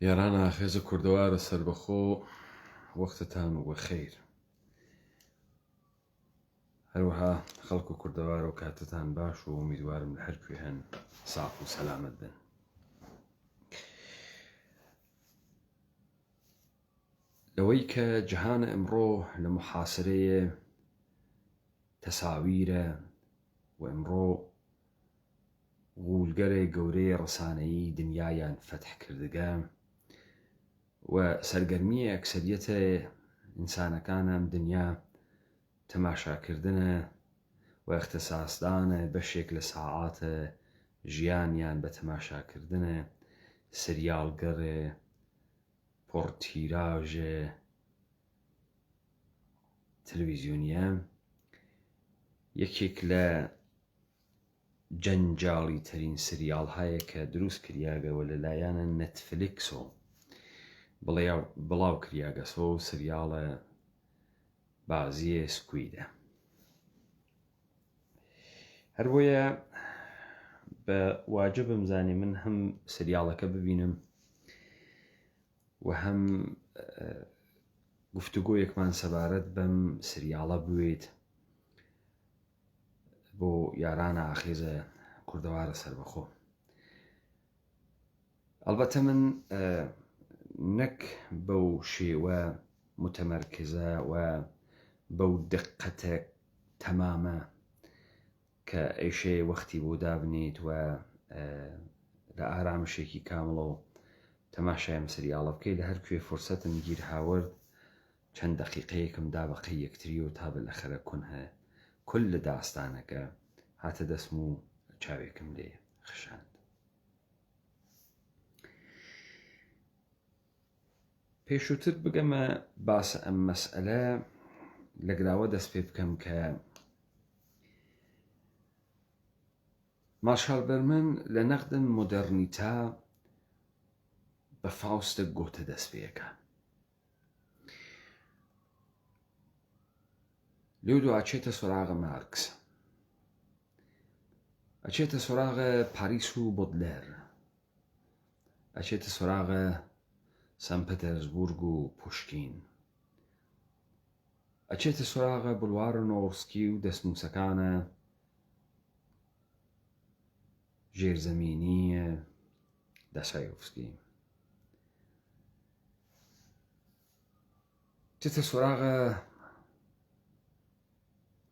یارانە خێزە کوردەوارە سەربەخۆ وەختتان و بەخێر. هەروەها خەڵک و کوردەوار و کاتتان باش و ئومیدوارم لە هەرکوێ هەن ساف و سەلامەت بن. لەوەی کە جەهانە ئەمڕۆ لە محاسرەیە تەساویرە و ئەمڕۆ غولگەرێک گەورەی ڕەسانەیی دنیایان فەتح کردگە و سەرگەرمیە ئەکسەریەتە ئینسانەکانە ئەم دنیا تەماشاکردنە و اختصاصدانە بەشێک لە ساعاتە ژیانیان بە تەماشاکردنە سریالگەڕێ پۆرتیراژە تەلەڤیزیۆنیە. یەکێک لە جەنجاڵی ترین سریال هەیە کە دروست کریاگەوە لەلایەنە نەتفلیکسۆ بڵاو کریاگەسۆ و سریالە بازیە سکویدە. هەروەیە بە واجبم زانی من هەم سریالەکە ببینم و هەم گفتوگۆیەکمان سەبارەت بەم سریالە بوێت بۆ یارانە ئاخێزە کوردەوارە سەربەخۆ. ئەلبەتە من نەک بەو شێوە متەمەرکزە و بەو دقەتە تەمامە کە ئەیشەیە وەختی بۆ دابنیت و لە ئارامشێکی کامڵە و تەماشایم سریالە بکەی لە هەرکوێ فرسەتم گیر هاورد چەند دەقیقەیەکم دا بەقەی یەکتری و تا بەلەخەرە کونهە کل لە داستانەکە هاتە دەسم و چاوێکم لێ خشاند. پێشووتر بگەمە باسە ئەم مەسئلە لەگراوە دەست پێ بکەم کە مارشال بەرمن لە نەقدن مۆدەرنیتا بە فاوستە گۆتە دەست پێەکە. لێو دوو ئاچێتە سۆراغە مارکس، ئەچێتە سۆراغە پاریس و بۆدلێر، ئەچێتە سۆراغە سەن پەتەرزبورگ و پوشکین، ئەچێتە سۆراغە بولوارە نۆڤسکی و دەستنووسەکانە ژێرزەمینیە دەستایۆڤسکی، ئەچێتە سۆراغە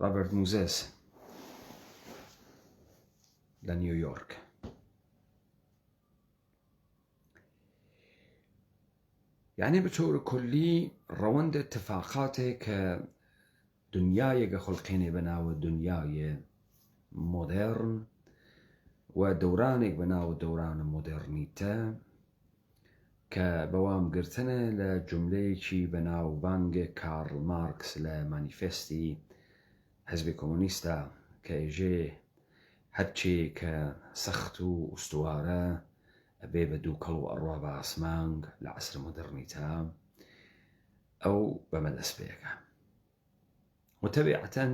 ڕابەرت موزەس لە نیویۆرک. یعنی بە تۆرە کۆلی ڕەوەندە اتفاقاتێک کە دنیایەکە خۆڵقێنێ بەناوە دنیایە مۆدێرن و دەورانێک بەناوە دەورانە مۆدێرنیتە کە بەوام گرتنە لە جملەیەکی بەناوبانگە کارل مارکس لە مانیفێستی حەزبی کۆمۆنیستە کە ئێژێ هەرچێ کە سەخت و ئوستوارە ئەبێ بە دوو کەڵ و ئەڕوا بە ئاسمانگ لە عەسر مۆدێرنیتە ئەو بەمە دەست پێەکە. وتەبیعەتەن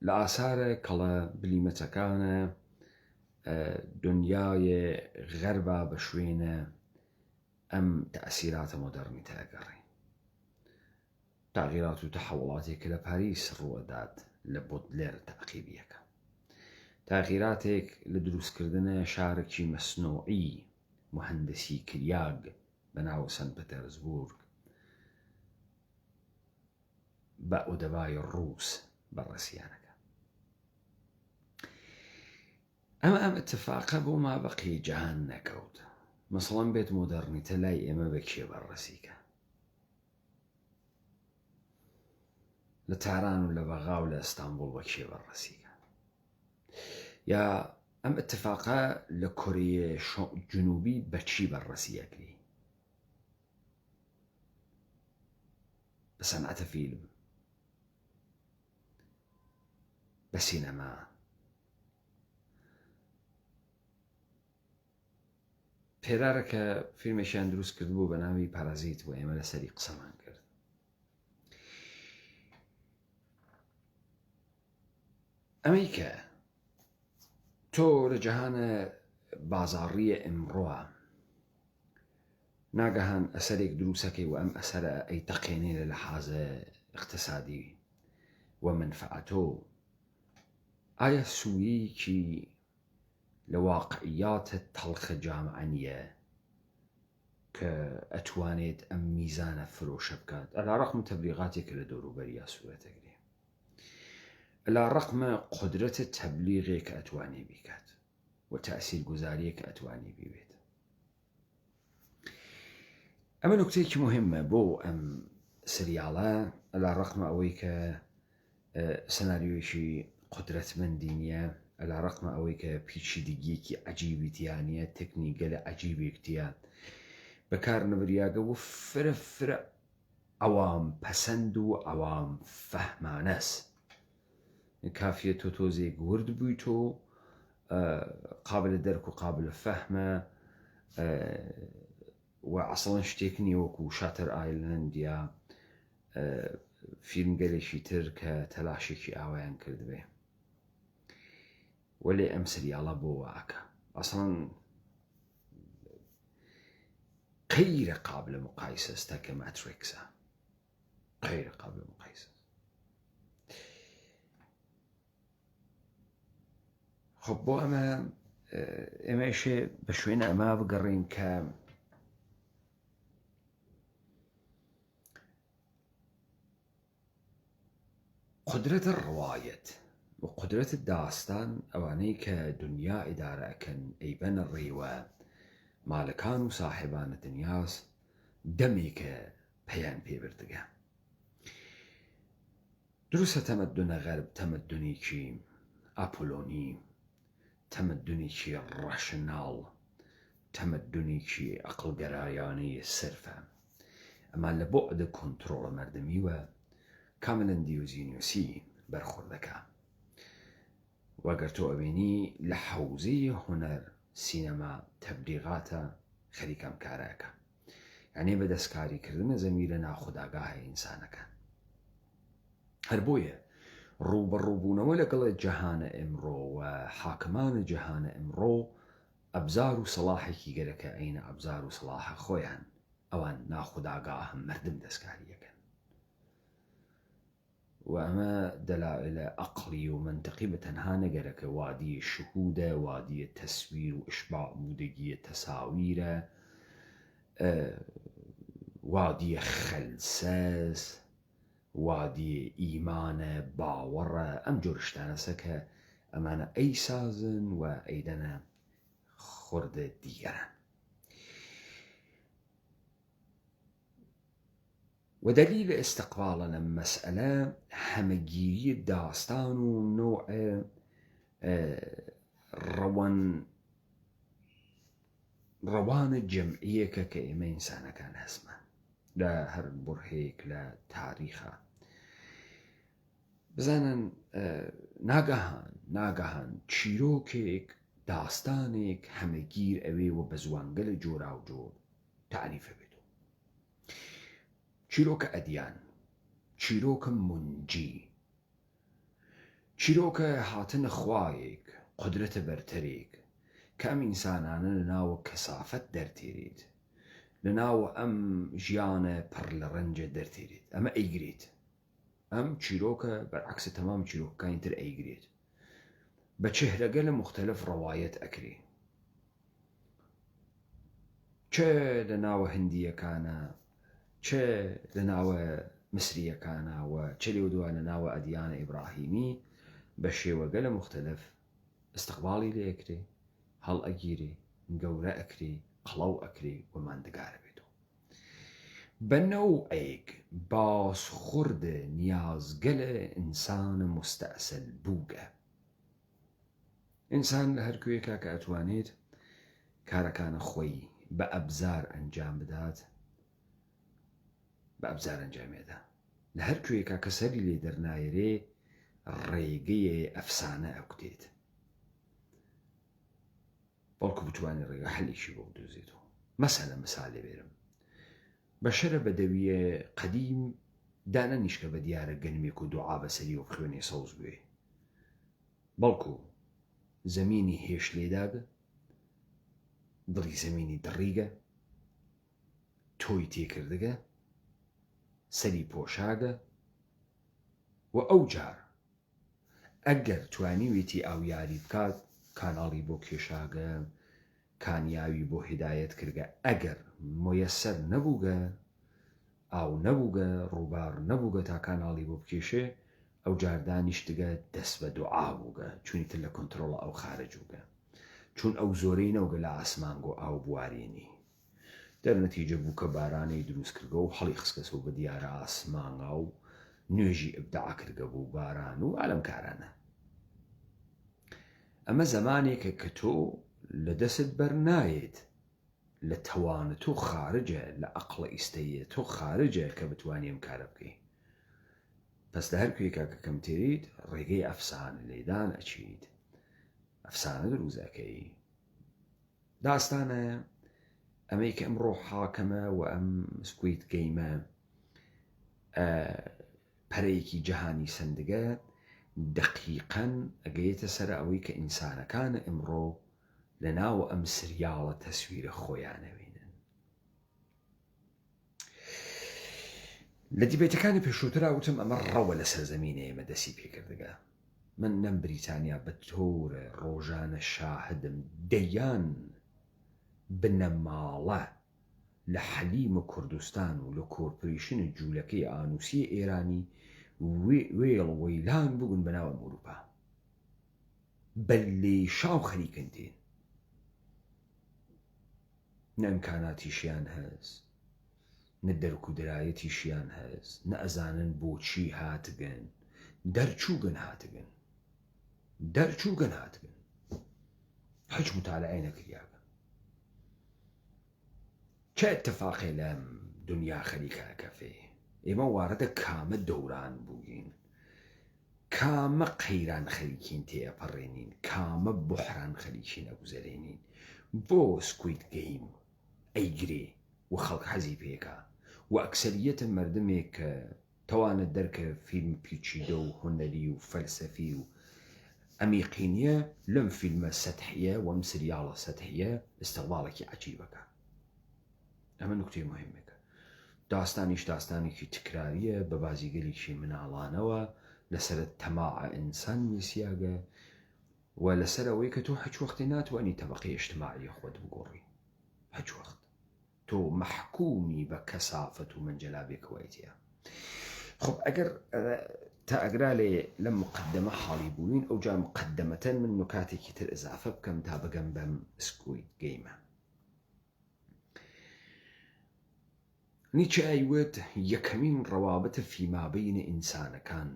لە ئاسارە کەڵە بلیمەتەکانە دنیای غەربا بە شوێنە ئەم تەئسیراتە مۆدێرنیتە ئەگەڕێ. تاغیرات و تەحەوڵاتێک لە پاریس ڕووەدات لە بۆدلێر تەعقیبیەکە، تاغیراتێک لە دروستکردنە شارێکی مەسنۆعی مهەندسی کریاگ بەناو سەن پەتەرزبورگ بە ئۆدەبای ڕووس بەڕێسییانەکە. ئەم اتفاقە بۆ مابەقی جەهان نەکەوت. مەسەڵەن بێت مۆدێرنیتە لای ئێمە بە کێ بەڕێسیکە؟ لە تاران و لە بەغا و لە ئەستانبوڵ بە کێ بەڕێسیکە؟ یا ئەم اتفاقە لە کۆرەیە جنوبی بە چی بەڕێسیەکری؟ بە سەنعەتە فیلم، بە سینەما، پێرارە کە فیلمێکیان دروست کردبوو بە ناوی پارازیت و ئێمە لەسەری قسەمان کرد. ئەمەی کە تۆ لە جەهانە بازاڕیە ئەمڕۆە ناگەهان ئەسەرێک دروستەکەی و ئەم ئەسەرە ئەی تەقێنێ لە لەحاظە اقتصادی و منفعەتۆ ئایا سوویەکی لە واقعیاتە تەڵخە جامعە نییە کە ئەتوانێت ئەم میزانە فرۆشە بکات ئەلا ڕەقم تەبلیغاتێکە لە دەوروبەریە سوورەتەگرێ ئەلا ڕەقمە قودرەتە تەبلیغێک کە ئەتوانێ بیکات و تەئسیر گوزاریە کە ئەتوانێ بیوێت ئەمە نکتەیەکی مهمە بۆ ئەم سریاڵە ئەلا ڕەقمە ئەوەی کە سەناریۆیەکی قودرەتمەندی نییە ئەلا ڕەقمە ئەوەی کە پیچیدگیەکی عەجیبی تیا نیە تەکنیکە لە عەجیبێکتیە بەکار نەبریاگە و فرە ئەوام پەسەند و ئەوام فەهمانەس کافیە تۆ تۆزێک ورد بوویت و قابلە دەرک و قابلە فەهمە و عەسڵەن شتێک نییە وەکو شاتەر ئایلەند یا فیلمگەلێکی تر کە تەلاشێکی ئاوایان کردبێ وەلێ ئەم سریاڵە بۆ واکە ئەسڵەن غير قابل مقايسة استاكا ماتريكسا غير قابل مقايسة خب بۆ ئەمەشێ بە شوێنە ئەمە بگەڕین کە قدرەتە ڕوايەت و قدرەتە داستان ئەوانەی کە دنیا ئیدارە ئەکەن ئەیبەنە ڕێوە مالەکان و ساحێبانە دنیاس دەمێکە پەیان پێبردگە دروستە تەمەدونە غەرب تەمەدونێکی ئاپۆلۆنی تەمەدونێکی ڕاشناڵ تەمەدونێکی عەقڵگەرایانەی سرفە ئەما لە بۆعدە کۆنتڕۆڵە مەردەمیوە کاملەن دیۆزینۆسی بەرخوردەکە واگەر تۆ ئەبینی لە حەوزەی هونەر سینەما تەبلیغاتە خەریکەم کارەکە یعنی بە دەستکاریکردنە زەمیرە ناخوداگاهە ئینسانەکان هەر بۆیە ڕووبەڕووبوونەوە لەگەڵە جەهانە ئەمڕۆ و حاکمانە جەهانە ئەمڕۆ ئەبزار و سەڵاحێکی گەرەکە ئەینە ئەبزار و سەڵاحە خۆیان ئەوان ناخوداگاهە مردم دەستکاریەکەن و ئەمە دەلائلە عەقڵی و منتەقی بە تەنها نەگەرەکە وادیە شهودە وادیە تەسویر و ئشباع بوودەگیە تەساویرە وادیە خەلسەس وادیە ئیمانە باوەڕە ئەم جۆر شتانەسە کە ئەمانە ئەیسازن و ئەیدەنە خوردە دیگەران ودليل استقبالنا مسألة همجيرية داستان ونوع روان جمعية كإما إنسان كان اسمه لا هر برهيك لا تاريخا بزانا ناگهان چیروکێک داستانێک همگیر ئەوێ و بە زوانگەلە جۆرا و جۆر تعریفە بێت چیرۆکە ئەدیان چیرۆکە منجی چیرۆکە هاتنە خوایەک قدرەتە بەرتەرێک کە ئەم ئینسانانە لە ناوە کەسافەت دەرتێرێت لە ناوە ئەم ژیانە پڕ لە ڕەنجە دەرتێرێت ئەمە ئەیگرێت ئەم چیرۆکە بەرعەکسە تەمام چیرۆکەکانی تر ئەیگرێت بە چهرەگە لە مختلف ڕەوایەت ئەکرێ چه لە ناوە هەندیەکانە چه لە ناوە مسریەکانە و چه لێو دووە لە ناوە ئەدیانە ئیبراهیمی بە شێوەگە لە مختلف استقباڵی لێ ئەکرێ هەڵ ئەگیرێ گەورە ئەکرێ قڵەو ئەکرێ و ماندگارە بێتەوە بەنەوعێک بازخوردە نیازگەلە ئینسانە مستەئسل بووگە ئینسان لە هەر کوێیەکە کە ئەتوانێت کارەکانە خۆی بە ئەبزار ئەنجام بدات بە ئەبزار ئەنجامێدا لە هەر کوێیەکە کە سەری لێ دەرنایرێ ڕێگەیە ئەفسانە ئەکوتێت بەڵکو بتوانێت ڕێگە حەلیشی بۆ بدۆزێتەوە مەسەلە مثالێ بێرم بەشەرە بەدەویە قەدیم دانەنیشکە بە دیارە گەنمێک و دوعا بەسەری و خوێنێ سەوز بوێ بەڵکو زەمینی هێش لێداگە دڵی زەمینی دڕیگە، تۆی تێکردگە، سەری پۆشاگە و ئەو جار ئەگەر توانیوێتی ئاو یاری بکات کاناڵی بۆ کێشاگە، کانیاوی بۆ هیدایەت کردگە، ئەگەر مۆیەسەر نەبووگە، ئاو نەبووگە، ڕووبار نەبووگە تا کاناڵی بۆ بکێشێ، ئەو جار دانیشتگە دەست بە دوعا بووگە، چونیتر لە کۆنتڕۆڵە ئەو خارجووگە، چون ئەو زۆرەی نەوگە لە ئاسمانگۆ ئاو بوارێنی. دەرنەتیجە بوو کە بارانەی دروست کردگە و هەڵی خستکەسەوە بە دیارە ئاسمانگا و نوێژی ئبداع کردگە بوو باران و ئالەم کارانە. ئەمە زەمانێکە کە تۆ لە دەست بەرنایێت، لە تەوانە تۆ خارجە، لە ئەقڵە ئیستەیە تۆ خارجە کە بتوانێ ئەم کارە بکەی. پس لە هەر کوێکە کە کەم تێریت ڕێگەی ئەفسانە لێدان ئەچیت، ئەفسانە دروزەکەی. داستانە ئەمەی کە ئەمڕۆ حاکەمە و ئەم سکوید گەیمە پەرەیەکی جەهانی سندگە دەقیقەن ئەگەیتە سەر ئەوەی کە ئینسانەکانە ئەمڕۆ لە ناو ئەم سریاڵە تەسویرە خۆیانەوێنن. لە دیبێتەکانی پێشووترا وتم ئەمە ڕەوە لە سەرزەمینە ئێمە دەسی پێکردگە. من لەم بریتانیا بە تۆرە ڕۆژانە شاهدم دەیان بنەماڵە لە حەلیم و کوردستان و لە کۆرپۆریشنە جوولەکەی ئانووسی ئێرانی وێڵ وەیلان بوون بەناو ئەوروپا بە لێشاو خەریکن دێن، نە ئیمکاناتیشیان هەست، نە دەرک و دەرایەتیشیان هەست، نە ئەزانن بۆچی هاتگەن، دەرچووگەن هاتگەن، هیچ متالعەی نەکریاگە. چه اتفاقی لەم دنیا خەریکە کەفێ؟ ئێمە واردە کامە دەوران بووین، کامە قەیران خەریکین تێئەپەڕێنین، کامە بحران خەریکین ئەگوزەرێنین. بۆ سکوید گەیم ئەیگرێ و خەڵک حەزی پێکا و ئەکسەریەتە مردمێک کە تەوانە دەرکە فیلم پیچیدە و هونەری و فەلسەفی و ئەمیقینیە لەم فیلمە سەتحیە و ئەم سریاڵە سەتحیە ئستیقباڵێکی عەجیبەکە. ئەمە نوکتەی مهمێکە. داستانیش داستانێکی تکراریە بە بازیگەریکی مناڵانەوە لەسەر تەماعە ئینسان میسیاگە و لەسەر ئەوەی کە تۆ هیچ وەختێ ناتوانانی تەبەقەی ئیجتیماعی خۆت بگۆڕی، هیچ وەخت تۆ مەحکومی بە کەسافەت و منجەلابێکەوەیتیە. خب ئەگەر تا ئەگرا لەم مقدمە حاڵی بووین، ئەو جا مقدمەتەن من نکاتێکی تر ئەزافە بکەم تا بگەم بەم سکوید گەیمە. نیچە ئەیوت یەکەمین ڕەوابەتە فیمابەینە ئینسانەکان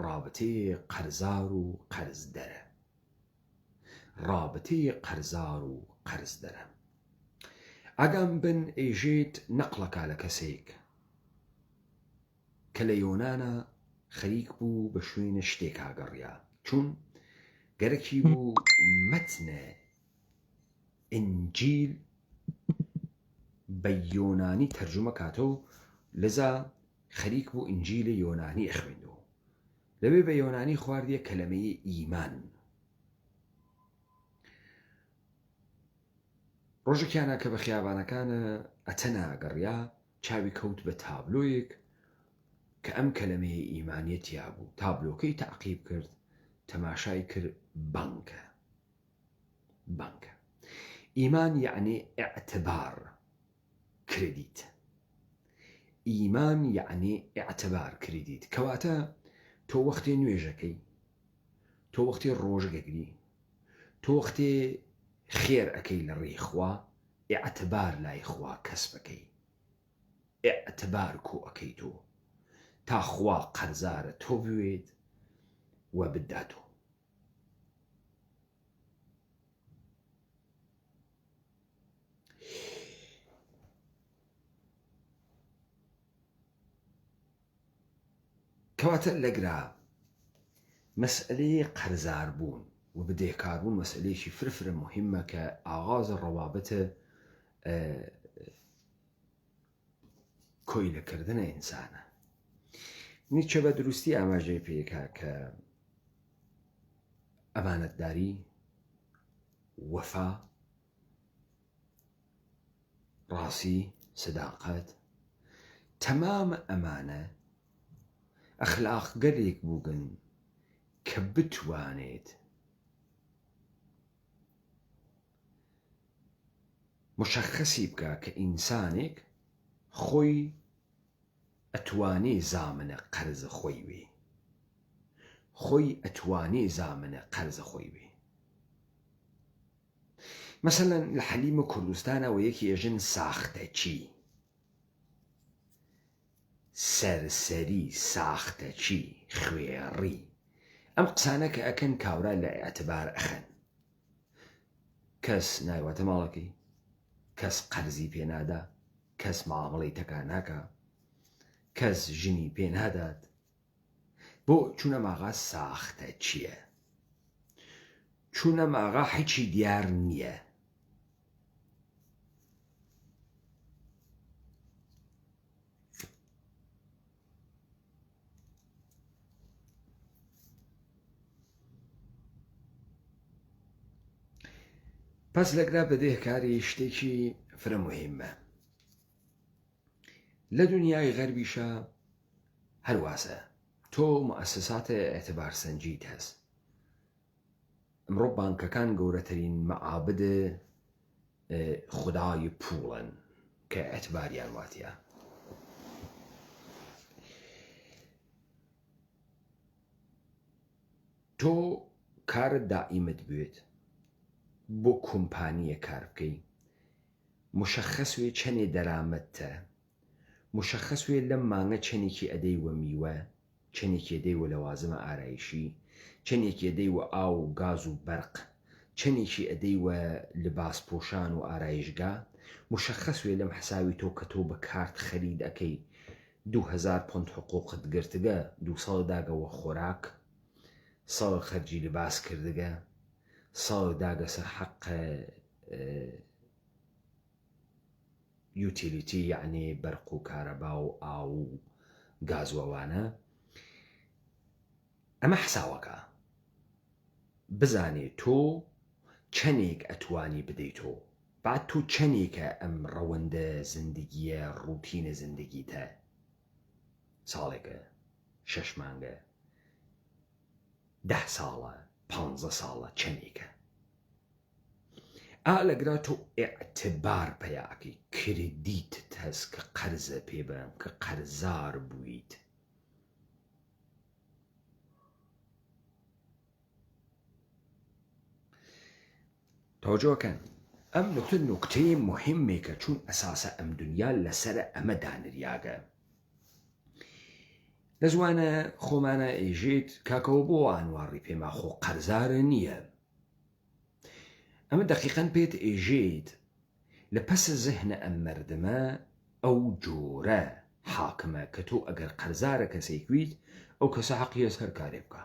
ڕابطەیە قەرزار و قەرزدەرە. ڕابطەیە قەرزار و قەرزدەرە. ئەگەم بن ئێژێت نەقڵەکە لە کەسێک کە لە یۆنانە خەریک بوو بە شوێنە شتێک ئاگەڕیا، چون گەرەکی بوو مەتنە ئینجیل بە یۆنانی تەرجمە کاتەوە، لەذا خەریک بوو ئینجیلی یۆنانی ئەخوێندەوە. لەوێ بە یۆنانی خواردیە کەلەمەیە ئیمان. ڕۆژێکیانە کە بە خیابانەکانە ئەتەنا ئەگەڕیا، چاوی کەوت بە تابلۆیەک کە ئەم کەلەمەیە ئیمانیەتیا بوو. تابلۆکەی تەعقیب کرد، تەماشای کرد، بانکە. ئیمان یعنی ئیعتبار، کردیت. ئیمان یعنی ئیعتبار، کردیت، کەواتە تۆ وەختێ نوێژەکەی، تۆ وەختێ ڕۆژگەگری، تۆ وەختێ خێر ئەەکەی لە ڕێی خوا، ئیعتبار لای خوا کەس بکەی، ئیعتبار کۆ ئەەکەی تۆ تا خوا قەرزارە تۆ بوێت و بداتۆ. کەواتە لەگرا مەسئلەی قەرزار بوون و بدێکار بوون مەسئلەیەکی فرفرە مهمە کە ئاغازە ڕەوابەتە کۆیلەکردنە ئینسانە. نیچە بە دروستی ئاماژەی پێکا کە ئەمانەتداری، وەفا ڕاستی سداقەت تەمامە ئەمانە ئەخلاقگەرێک بووگن کە بتوانێت مشخصی بکە کە ئینسانێک خۆی ئەتوانێ زامنە قەرزە خۆی وێ، خۆی ئەتوانێ زامنە قەرزە خۆی وێ. مەسەلەن لە حەلیمە کوردستانەوە یەکی ئێژن ساختە چی، سەرسەری، ساختە چی، خوێڕی، ئەم قسانە کە ئەکەن کاورا لە ئەتبار ئەخەن. کەس نایواتە ماڵەکەی، کەس قەرزی پێنادا، کەس معامڵەی تەکا ناکا، کەس ژنی پێ نادات. بۆ چونە ماغا ساختە چییە؟ چونە ماغا هیچی دیار نییە. پس لەگرا بەدێهکاری شتێکی فرە مهمە لە دنیای غەربیشە هەرواسە. تۆ مؤسساتە ئێتبار سەنجیت هەست. ئەمڕۆ بانکەکان گەورەترین مەعابد خودای پوڵن کە ئێتباریان واتیە. تۆ کارت دائیمت بوێت، بۆ کۆمپانیە کار بکەی، مشخص وێ چەندێ دەرامەتە، مشخص وێ لەم مانگە چەندێکی ئەدەی وە میوە، چەندێکی ئەدەی وە لەوازمە ئارایشی، چەندێکی ئەدەی وە ئاو و گاز و بەرق، چەندێکی ئەدەی وە لباس پۆشان و ئارایشگا. مشخص وێ لەم حساوی تۆ کە تۆ بە کارت خەرید ئەەکەی 2000 پۆند حقوقت گرتگە، 200 داگەوە خۆراک، 100 خەرجی لباس کردگە، 100 داگە سەر حەق یوتیلیتی، یعنی بەرق و کارەبا و ئاو و گازوەوانە. ئەمە حساوەکە بزانێ تۆ چەندێک ئەتوانی بدەیتۆ، بعد تۆ چەندێکە ئەم ڕەوەندە زندگیە، ڕوتینە زندگیتە، ساڵێکە، 6 مانگە، 10 ساڵە، 15 ساڵە، چەندێکە. لەگرا تۆ ئێعتبار پەیاکەی، کردیتت هەست کە قەرزە پێ بەم، کە قەرزار بوویت. تەوەجۆکەن ئەم نوکتەی مهمێکە، چون ئەساسە ئەم دنیا لەسرە ئەمە دانریاگە. لە زوانە خۆمانە ئێژێت کاکەوە بۆ ئانواری پێما خۆ قەرزارە نییە. ئەمە دەقیقەن پێت ئێژێت لە پەسە زەهنە ئەم مەردمە ئەو جۆرە حاکمە کە تۆ ئەگەر قەرزارە کەسێکویت، ئەو کەسە حەقیەز هەر کارێ بکە،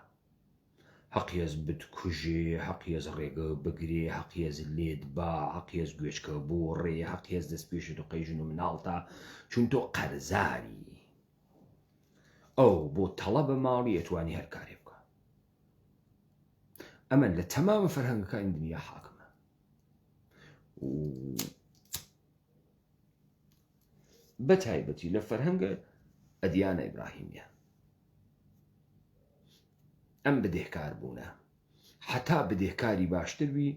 حەقیەز بتکوژێ، حەقیەز ڕێگە بگرێ، حەقیەز لێت با، حەقیەز گوێچکە بۆ ڕێ، حەقیەز دەست پێشت و قەیژن و مناڵتە، چون تۆ قەرزاری. ئەو بۆ تەڵەبە ماڵی ئەتوانی هەر کارێ بکە. ئەمە لە تەمامە فەرهەنگەکانی دنیا حاکمە. بەتایبەتی لە فەرهەنگە ئەدیانە ئیبراهیمیە. ئەم بدێهکار بوونە، حتا بدێهکاری باشتروی،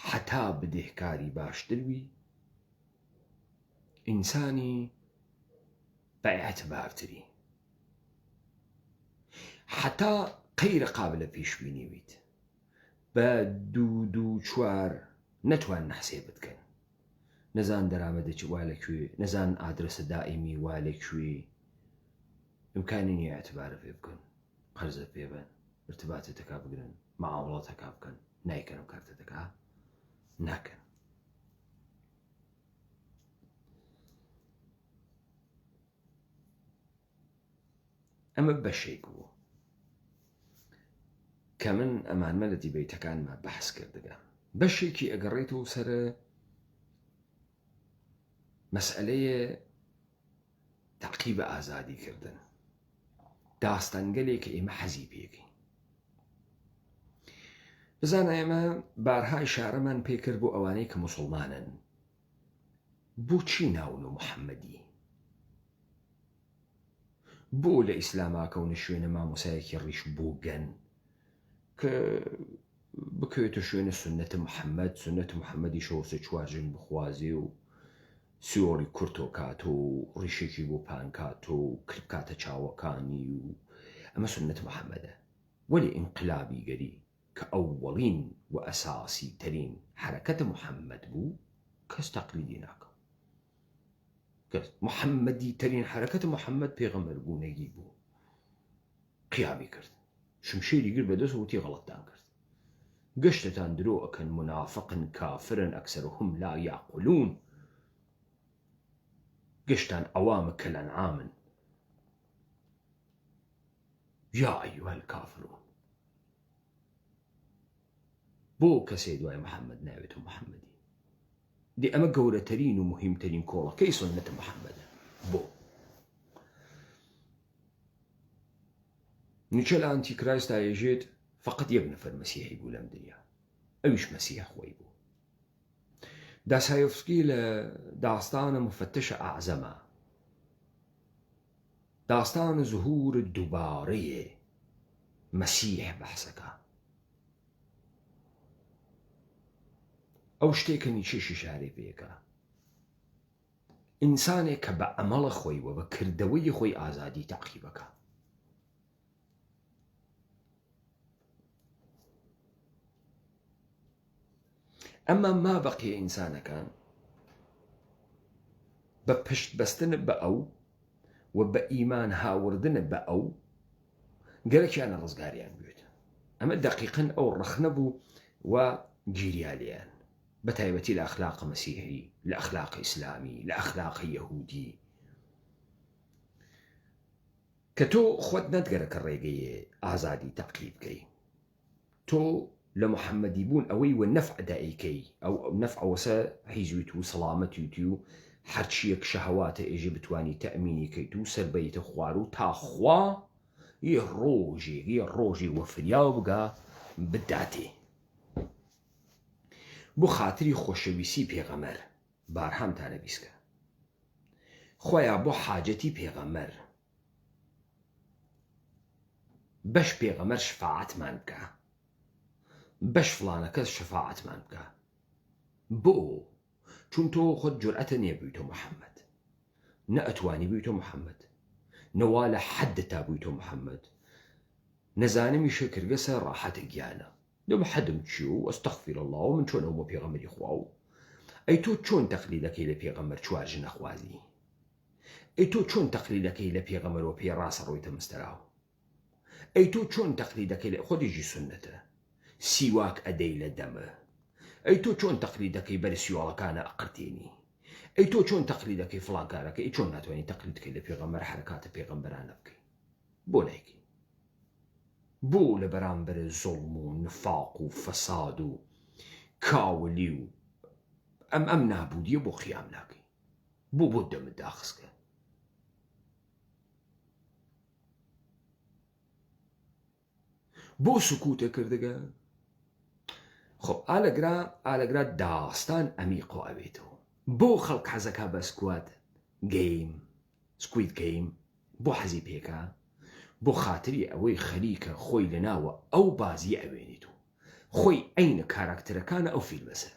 حتا بدێهکاری باشتروی ئینسانی بە ئێعتبارتری، حتا قەیرە قابلە پێشبینیویت، بە 2-4 نەتوان نەحسێ بکەن. نەزان دەرامەدەی وا لەکوێ، نەزان ئادرسە دائیمی وا لەکوێ، ئیمکانی نییە ئێعتبارە پێ بکەن، قەرزە پێ بن، ارتباطە تەکا بگرن، معامڵە تەکا بکەن. نایکەن ئەم کارتە تەکا ناکەن. ئەمە بەشێک بوو کە من ئەمانمە لە دیبەیتەکانمە بەحس کردگە. بەشێکی ئەگەڕێتەوە سەرە مەسئلەیە تەعقیبە ئازادیکردن، داستانگەلێک کە ئێمە حەزی پێکەین. بزانە ئێمە بارها ئیشارەمان پێکرد بۆ ئەوانەی کە موسڵمانن، بۆچی ناون و محەممەدی بۆ لە ئیسلاماکەونە شوێنە مامۆسایەکی ڕیش بۆ گەن کە بکەوێتە شوێنە سنەتە محەممەد سنەت محەممەدی شەوسە چوارژن بخوازێ و سیۆڕی کورتۆ کات و ڕیشێکی بۆ پانکات و کربکاتە چاوەکانی و ئەمە سنەت محەممەدە وەلی ئینقلابی گەری کە ئەووەڵین و ئەساسی ترین حرەکەتە محەممەد بوو کەس تەقلیدی ناکە محەممەدی ترین حرەکەتە محەممەد پێغەمبەر بوونەگی بوو قیامی کرد شمشێری گر بەدەست و وتی غەڵەتتان کرد گەشتتان درۆ ئەکەن منافقن کافرن ئەکسەرهم لا یاقولون گەشتان ئەوامە کە لەنعامن یا ئەیوهە الکافرون بۆ کەسێ دوای محەممەد ناوێتەوە محەممەدی دی ئەمە گەورەترین و مهمترین کۆڵەکەی سنەتە محەممەدە بۆ نیچە لە ئەنتیکرایست ئاێژێت فقط یەک نەفەر مەسیحی بوو لەم دنیا ئەویش مەسیح خۆی بوو داسایۆفسکی لە داستانە مفتەشە ئاعزەمە داستانە زهور دووبارەیە مەسیح بەحسەکە ئەو شتێکە نیچێشی شارێ پێەکە ئینسانێک کە بە ئەمەڵە خۆی و بە کردەوەی خۆی ئازادی تەقیبەکە ئەمە ما بەقیە ئینسانەکان بە پشت بەستنە بە ئەو و بە ئیمان هاوردنە بە ئەو گەلێکیانە ڕزگاریان بێت ئەمە دەقیقن ئەو ڕخنە بوو و گیریالیان بە تایبەتی لە ئەخلاق مەسیحی لە ئەخلاق ئیسلامی لە ئەخلاق یەهودی کە تۆ خۆت نەتگەرەکە ڕێگەیە ئازادی تەقیب بکەی تۆ لە محەممەدی بوون ئەوەی وە نەفع دائیکەی ئەو نەفع ئەوەسە حیزویت و سەڵامەتیوتی و هەرچیەک شەهەواتە ئێژە بتوانی تەئمینی کەیت و سەربەیتە خوار و تاخوا یە ڕۆژی وەفریا بگا بداتێ بۆ خاتری خۆشەویستی پێغەمەر بارهامتانە بیسکە خۆیان بۆ حاجەتی پێغەمەر بەش پێغەمەر شفاعەتمان بکە بەش فڵانە کەس شفاعەتمان بکە بۆ چون تۆ خۆت جورئەتە نییە بوویتۆ محەممەد نە ئەتوانی بوویتۆ محەممەد نەوا لە حەدتا بوویتۆ محەممەد نەزانمی شەکرگەسە ڕاحەتە گیانە لەمە حەدم چی و ئەستەغفیر الله و من چۆنەوە بۆ پێغەمبەری خوا و ئەی تۆ چۆن تەقلیدەکەی لە پێغەمبەر چوارژە نەخوازی ئەی تۆ چۆن تەقلیدەکەی لە پێغەمبەرەوە پێ ڕاستەڕۆیتە مستەراو ئەی تۆ چۆن تەقلیدەکەی لە خۆدیژی سنەتە سیواک ئەدەی لە دەمە ئەی تۆ چۆن تەقلیدەکەی بەرە سیواڵەکانە ئەقرتێنی ئەی تۆ چۆن تەقلیدەکەی فڵانکارەکە ئەی چۆن ناتوانانی تەقلیدکەی لە پێغەمبەر حرەکاتە پێغەمبەرانە بکەی بۆ نایکەی بۆ لە بەرامبەر زوڵم و نفاق و فەساد و کاولی و ئەم نابودیە بۆ قیام ناکەی بۆ دەمت داخستکە بۆ سکوتە کردگە خۆ ئالەگرا داستان ئەمیقۆ ئەوێتەوە بۆ خەڵک حەزەکە بە سکوید گەیم بۆ حەزی پێکە بۆ خاتری ئەوەی خەریکە خۆی لەناوە ئەو بازی ئەوێنیت و خۆی عینە کاراکتەرەکانە ئەو فیلمەسە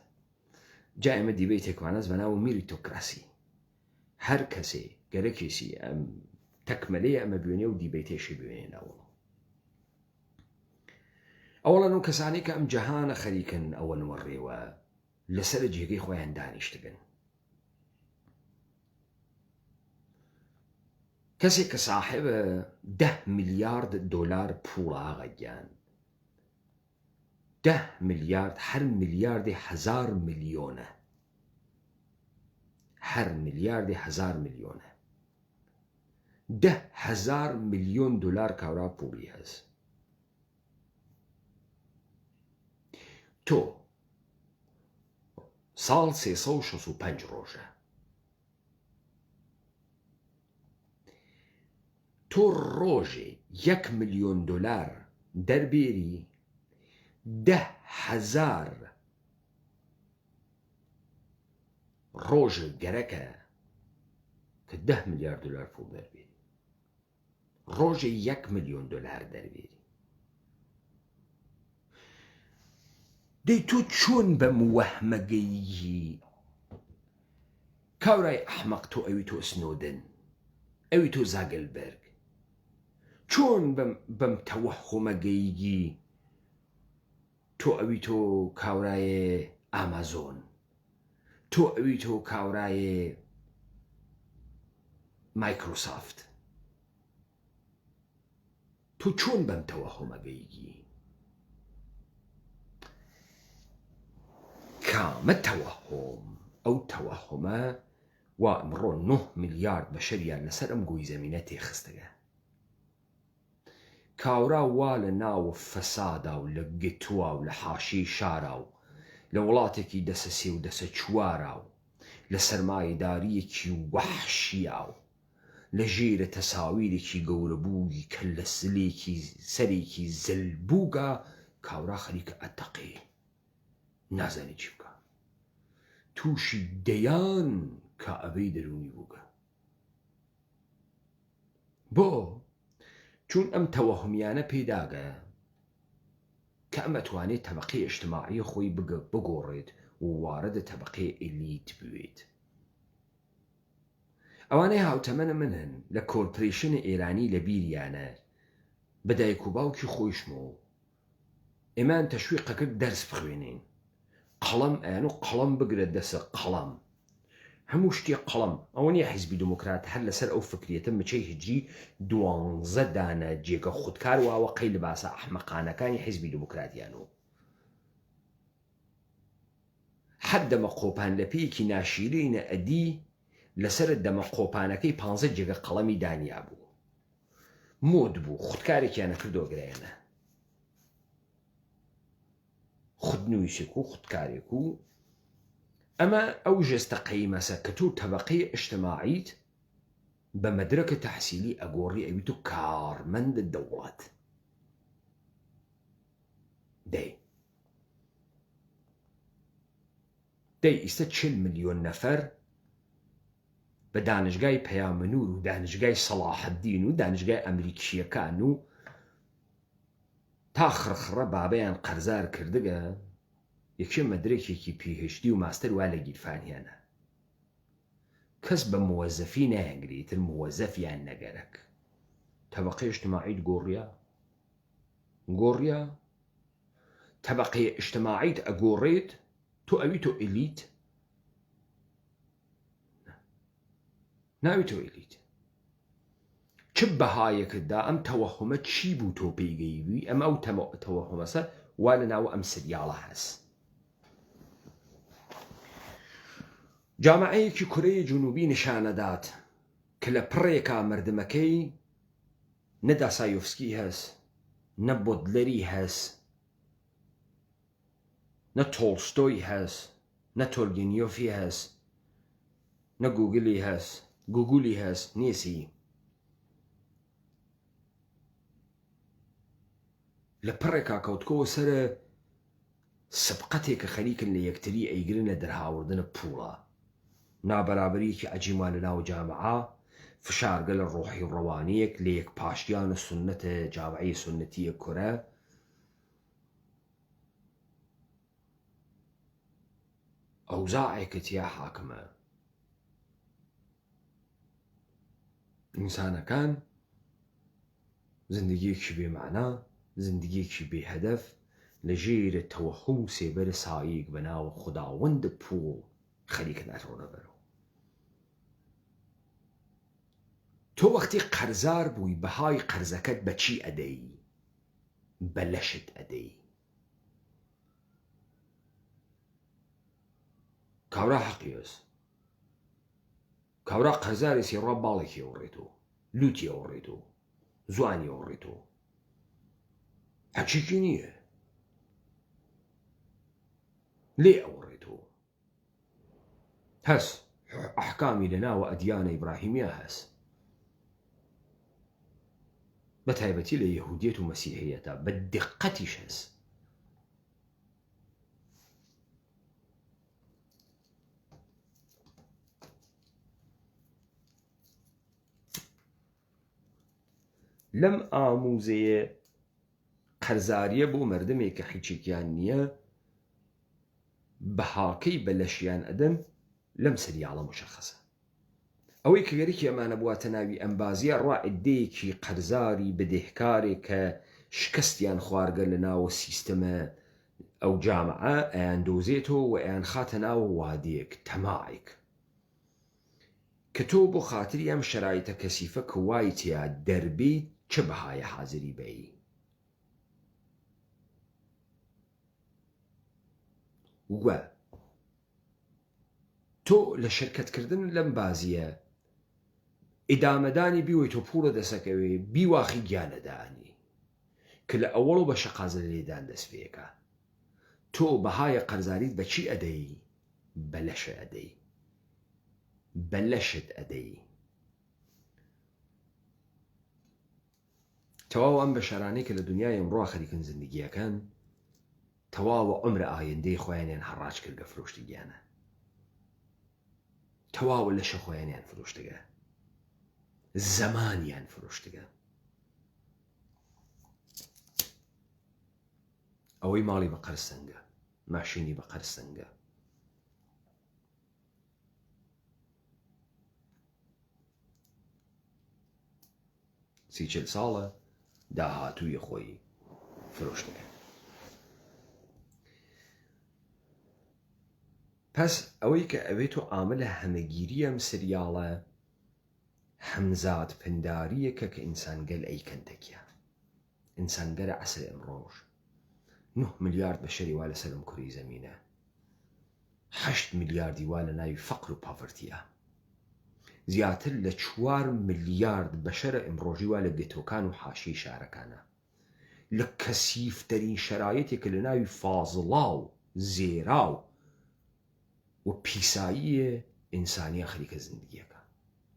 جا ئێمە دیبەی تێکوانەز بەناو میریتۆکراسی هەر کەسێ گەرەکێسی ئەم تەکمەلەیە ئەمە بوێنێ و دیبەی تێشی بوێنێنەوە ئەوڵەن و کەسانی کە ئەم جەهانە خەریکن ئەوە نوەڕێوە لەسەر جێگەی خۆیان دانیشتبن کەسێک کە ساحبە 10 میلیارد دۆلار پوڵاغە گیان 10 میلیارد هەر میلیاردی 1000 میلیۆنە هەر میلیاردی 1000 میلیۆنە 10,000 میلیۆن دلار کاورا پوڵی هەست تۆ ساڵ 365 ڕۆژە تۆ ڕۆژێ 1 میلیۆن دلار دەربێری 10,000 ڕۆژێک گەرەکە کە 10 ملیارد دلار پوڵ دەربێت، ڕۆژێ 1 ملیۆن دلار دەربێت. دەی تۆ چۆن بەم وەهمەگەیی کاورای ئەحمەق تۆ ئەوی تۆ سنۆدن، ئەوی تۆ زاگلبەرگ، چۆن بەم تەوەحومەگەیی تۆ ئەوی تۆ کاورایە ئامازۆن، تۆ ئەوی تۆ کاورایە مایکرۆسافت، تۆ چۆن بەم تەوەحومەگەیی؟ کامە تەوەحوم؟ ئەو تەوەحومە وا ئەمڕۆ 9 ملیارد بەشەریان لەسەر ئەم گۆی زەمینە تێخستەگە. کاورا وا لە ناو فەسادا و لە گتووە و لە حاشی شارا و لە وڵاتێکی دەسە سێ و دەسە چوارا و لە سەرمایەداریەکی وەحشیە و لە ژێرە تەساویرێکی گەورەبووی کە لە سەرێکی زەلبووگە کاورا خەریکە ئەتەقێ، نازانی چی بکە، تووشی دەیان کە ئەبەی دەرونی بووگە. بۆ چون ئەم تەوەهمیانە پێداگە کە ئەم ئەتوانێت تەبەقەی ئیجتیماعی خۆی بگۆڕێت و واردە تەبەقەی ئێلیت بوێت. ئەوانەی هاوتەمەنە منن لە کۆرپۆرێشنە ئێرانی لە بیریانە بە دایک و باوکی خۆیشمەوە ئێمان تەشویقەکرد دەرس بخوێنین، قەڵەم ئەیان و قەڵەم بگرێت دەسە قەڵەم، هەموو شتێ قەڵەم. ئەوە نیە حیزبی دموکرات هەر لەسەر ئەو فکرێتە مچەی هجری 12 دانە جێگە خودکار واوە قەی لەباسە ئەحمەقانەکانی حیزبی دموکراتیانەوە. حەد دەمە قۆپان لە پێیەکی ناشیرینە ئەدی لەسەر دەمە قۆپانەکەی 15 جێگە قەڵەمی دانیا بوو، مۆد بوو، خودکارێکیانە کردۆ گرایەنە، خودنوویسێک و خودکارێک و ئەمە ئەو ژێستە قەیمەسە کە تۆ تەبەقەی ئیجتیماعیت بە مەدرەکە تەحسیلی ئەگۆڕی ئەوی تۆ کارمەند دەوڵەت. دەی ئیستا 40 ملیۆن نەفەر بە دانشگای پەیامنور و دانشگای سەلاحەددین و دانشگای ئەمریکیەکان و تا خڕخڕە بابەیان قەرزار کردگە، یەکێ مەدرێکێکی PhD و ماستەر وا لە گیرفانیانە. کەس بە موەزەفی نایەنگریتر موەزەفیان نەگەرەک. تەبەقەی ئیجتیماعیت گۆڕیە، تەبەقەی ئیجتیماعیت ئەگۆڕێت، تۆ ئەوی تۆ ئێلیت، ناوی تۆ ئێلیت. چ بەهایەکتدا ئەم تەوەهمە چی بوو تۆ پێیگەیبووی؟ ئەمە ئەو تەوەهمەسە وا لە ناو ئەم سریاڵە هەست. جامعەیەکی کورەی جنوبی نیشانەدات کە لە پڕێکا مردمەکەی نە داسایۆفسکی هەست، نە بۆدلەری هەست، نە تۆڵستۆی هەست، نە تۆرگێنیۆفی هەست، نە گوگولی هەست، نیەسی. لە پڕێکا کەوتکەوە سەرە سبقەتێکە خەریکن لە یەکتری ئەیگرنە دەرهاوردنە پوڵە، نابەرابەریەکی عەجیبە لە ناو جامعە، فشارگە لە ڕۆحی ڕەوانیەک لە یەک پاشتیانە سونەتە جامعەی سونەتیە کورە، ئەوزاعێکە تیا حاکمە. ئینسانەکان زندگیەکی بێمانە، زندگیەکی بێهەدەف لە ژێرە تەوەهوم و سێبەرە سایەک بەناوە خوداوەندە پوڵ خەریکە ناتڕۆنە بەرەوە. تۆ وەختی قەرزار بووی بەهای قەرزەکەت بە چی ئەدەی؟ بە لەشت ئەدەی. کاورا حەقی هەست، کاورا قەرزاری سێڕا باڵێکی ئەوڕێتەوە، لوتی ئەوڕێتەوە، زوانی ئەوڕێتەوە، حەقیقی نییە، لێ ئەوڕێتەوە. هەست ئەحکامی لە ناوە ئەدیانە ئیبراهیمیە هەست، بە تایبەتی لە یەهودیەت و مەسیحیەتە بە دقەتیش هەست. لەم ئاموزەیە قەرزاریە بۆ مردمێک کە هیچێکیان نییە بەهاکەی بەلەشیان ئەدەن لەم سریاڵە مشەخەسە. ئەوەی کە گەرێکی ئەمانە بواتە ناوی ئەمبازیە ڕوا عدەیەکی قەرزاری بدەهکارێک کە شکستیان خوارگە لە ناوە سیستەمە ئەو جامعە ئەیان دۆزێتەوە و ئەیان خاتە ناوە وادەیەک تەماعێک کە تۆ بۆ خاتری ئەم شەرایتە کەسیفە کە وای تیا دەربێت چه بەهایە حازری بەی. وە تۆ لە شرکەتکردن لەم بازیە ئیدامەدانی بیوەی تۆ پوڵە دەسەکەوێ بیواخی گیانەدانی کە لە ئەوەڵ بە شەقازە لێدان دەستپێکە. تۆ بەهایە قەرزاریت بە چی ئەدەی؟ بەلەشە ئەدەی، بەلەشت ئەدەی. تەواو ئەم بەشەرانەی کە لە دنیای ئەمڕۆ خەریکن زندگیەکان تەواوە عمرە ئایندەی خۆیانیان هەڕاج کردگە فرۆشتی گیانە، تەواوە لەشە خۆیانیان فرۆشتگە، زەمانیان فرۆشتگە. ئەوەی ماڵی بە قەرسەنگە، ماشینی بە قەرسەنگە، سی چل ساڵە داهاتووی خۆی فرۆشتگە. پس ئەوەی کە ئەوێت و عاملە هەمەگیری ئەم سریاڵە هەمزاد پنداریەکە کە ئینسانگەل ئەیکەندەکیە. ئینسانگەرە عەسر ئەمڕۆژ 9 میلیارد بەشەری وا لەسەر ئەم کوڕی زەمینە، 8 میلیاردی وا لە ناوی فەقر و پاڤرتیە، زیاتر لە 4 میلیارد بەشەرە ئەمڕۆژی وا لە گێتۆکان و حاشیی شارەکانە، لە کەسیفتەرین شەرایەتێکە لە ناوی فازڵا و زێرا و پیساییە ئینسانیە خەریکە زندگیەکە.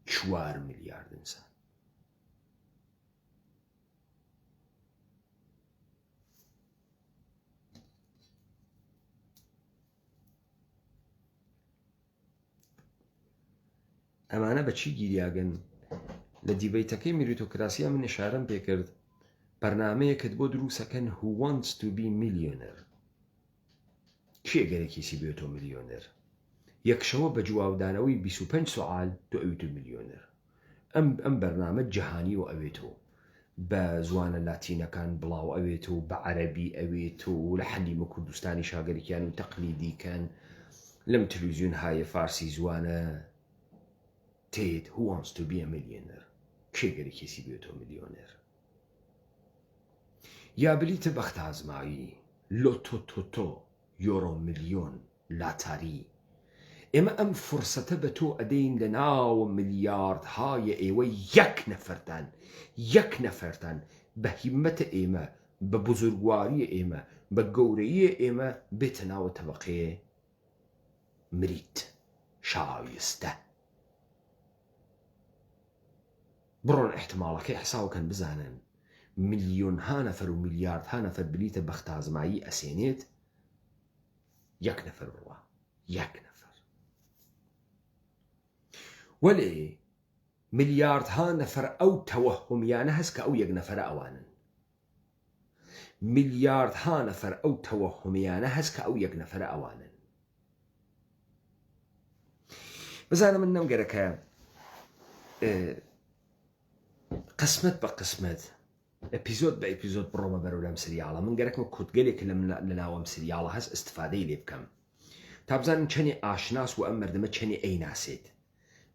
4 میلیارد ئینسان. ئەمانە بەچی گیریاگەن؟ لە دیبەیتەکەی میریتۆکراسیە من ئشارەم پێکرد بەرنامەیەکت بۆ دروستەکەن Who wants to be millionaire؟ کێ گەرەکیسی بێتۆ میلیۆنەر؟ یەکشەوە بە جوابدانەوەی 25 سوال تۆ ئەویتو میلیۆنەر. ئەم بەرنامە جەهانی و ئەوێتەوە، بە زوانە لاتینەکان بڵاو ئەوێتەوە، بە عەرەبی ئەوێتەوە، لە حەلیمە کوردستانی شاگەریکیان و تەقلیدیکەن، لەم تەلەڤیزیۆن هایە فارسی زوانە تێت Who wants to be a millionaire؟ کێ گەرەکیسی بێتۆ میلیۆنەر؟ یا بلیتە بەختە ئازمایی، لۆتۆ یۆرۆ میلیۆن لاتاری. ئێمە ئەم فرسەتە بە تۆ ئەدەین لە ناوە میلیاردهایە ئێوە یەک نەفەرتان بە هیممەتە ئێمە، بە بزرگواریە ئێمە، بە گەورەیە ئێمە بێتە ناوە تەبەقەیە مریت شایستە. بڕۆن احتماڵەکەی حساوکەن بزانن میلیۆنها نەفەر و میلیاردها نەفەر بلیتە بەختە ئازمایی ئەسێنێت، یەک نەفەر بڕوە، یەک نەفەر. وەلێ میلیاردها نەفەر ئەو تەوەهومیانە هەست کە ئەو یەک نەفەرە ئەوانن. میلیاردها نەفەر ئەو تەوەهومیانە هەست کە ئەو یەک نەفەرە ئەوانن. بزانە من نەمگەرەکە قسمت بە قسمت، ئەپیزۆد بە ئەپیزۆد بڕۆمە بەرەو لەم سریاڵە. من گەرەکمە کۆتگەلێک لە ناوەم سریاڵە هەست ئستفادەی لێ بکەم تا بزانن چەندێ ئاشناس و ئەم مردمە چەندێ ئەیناسێت.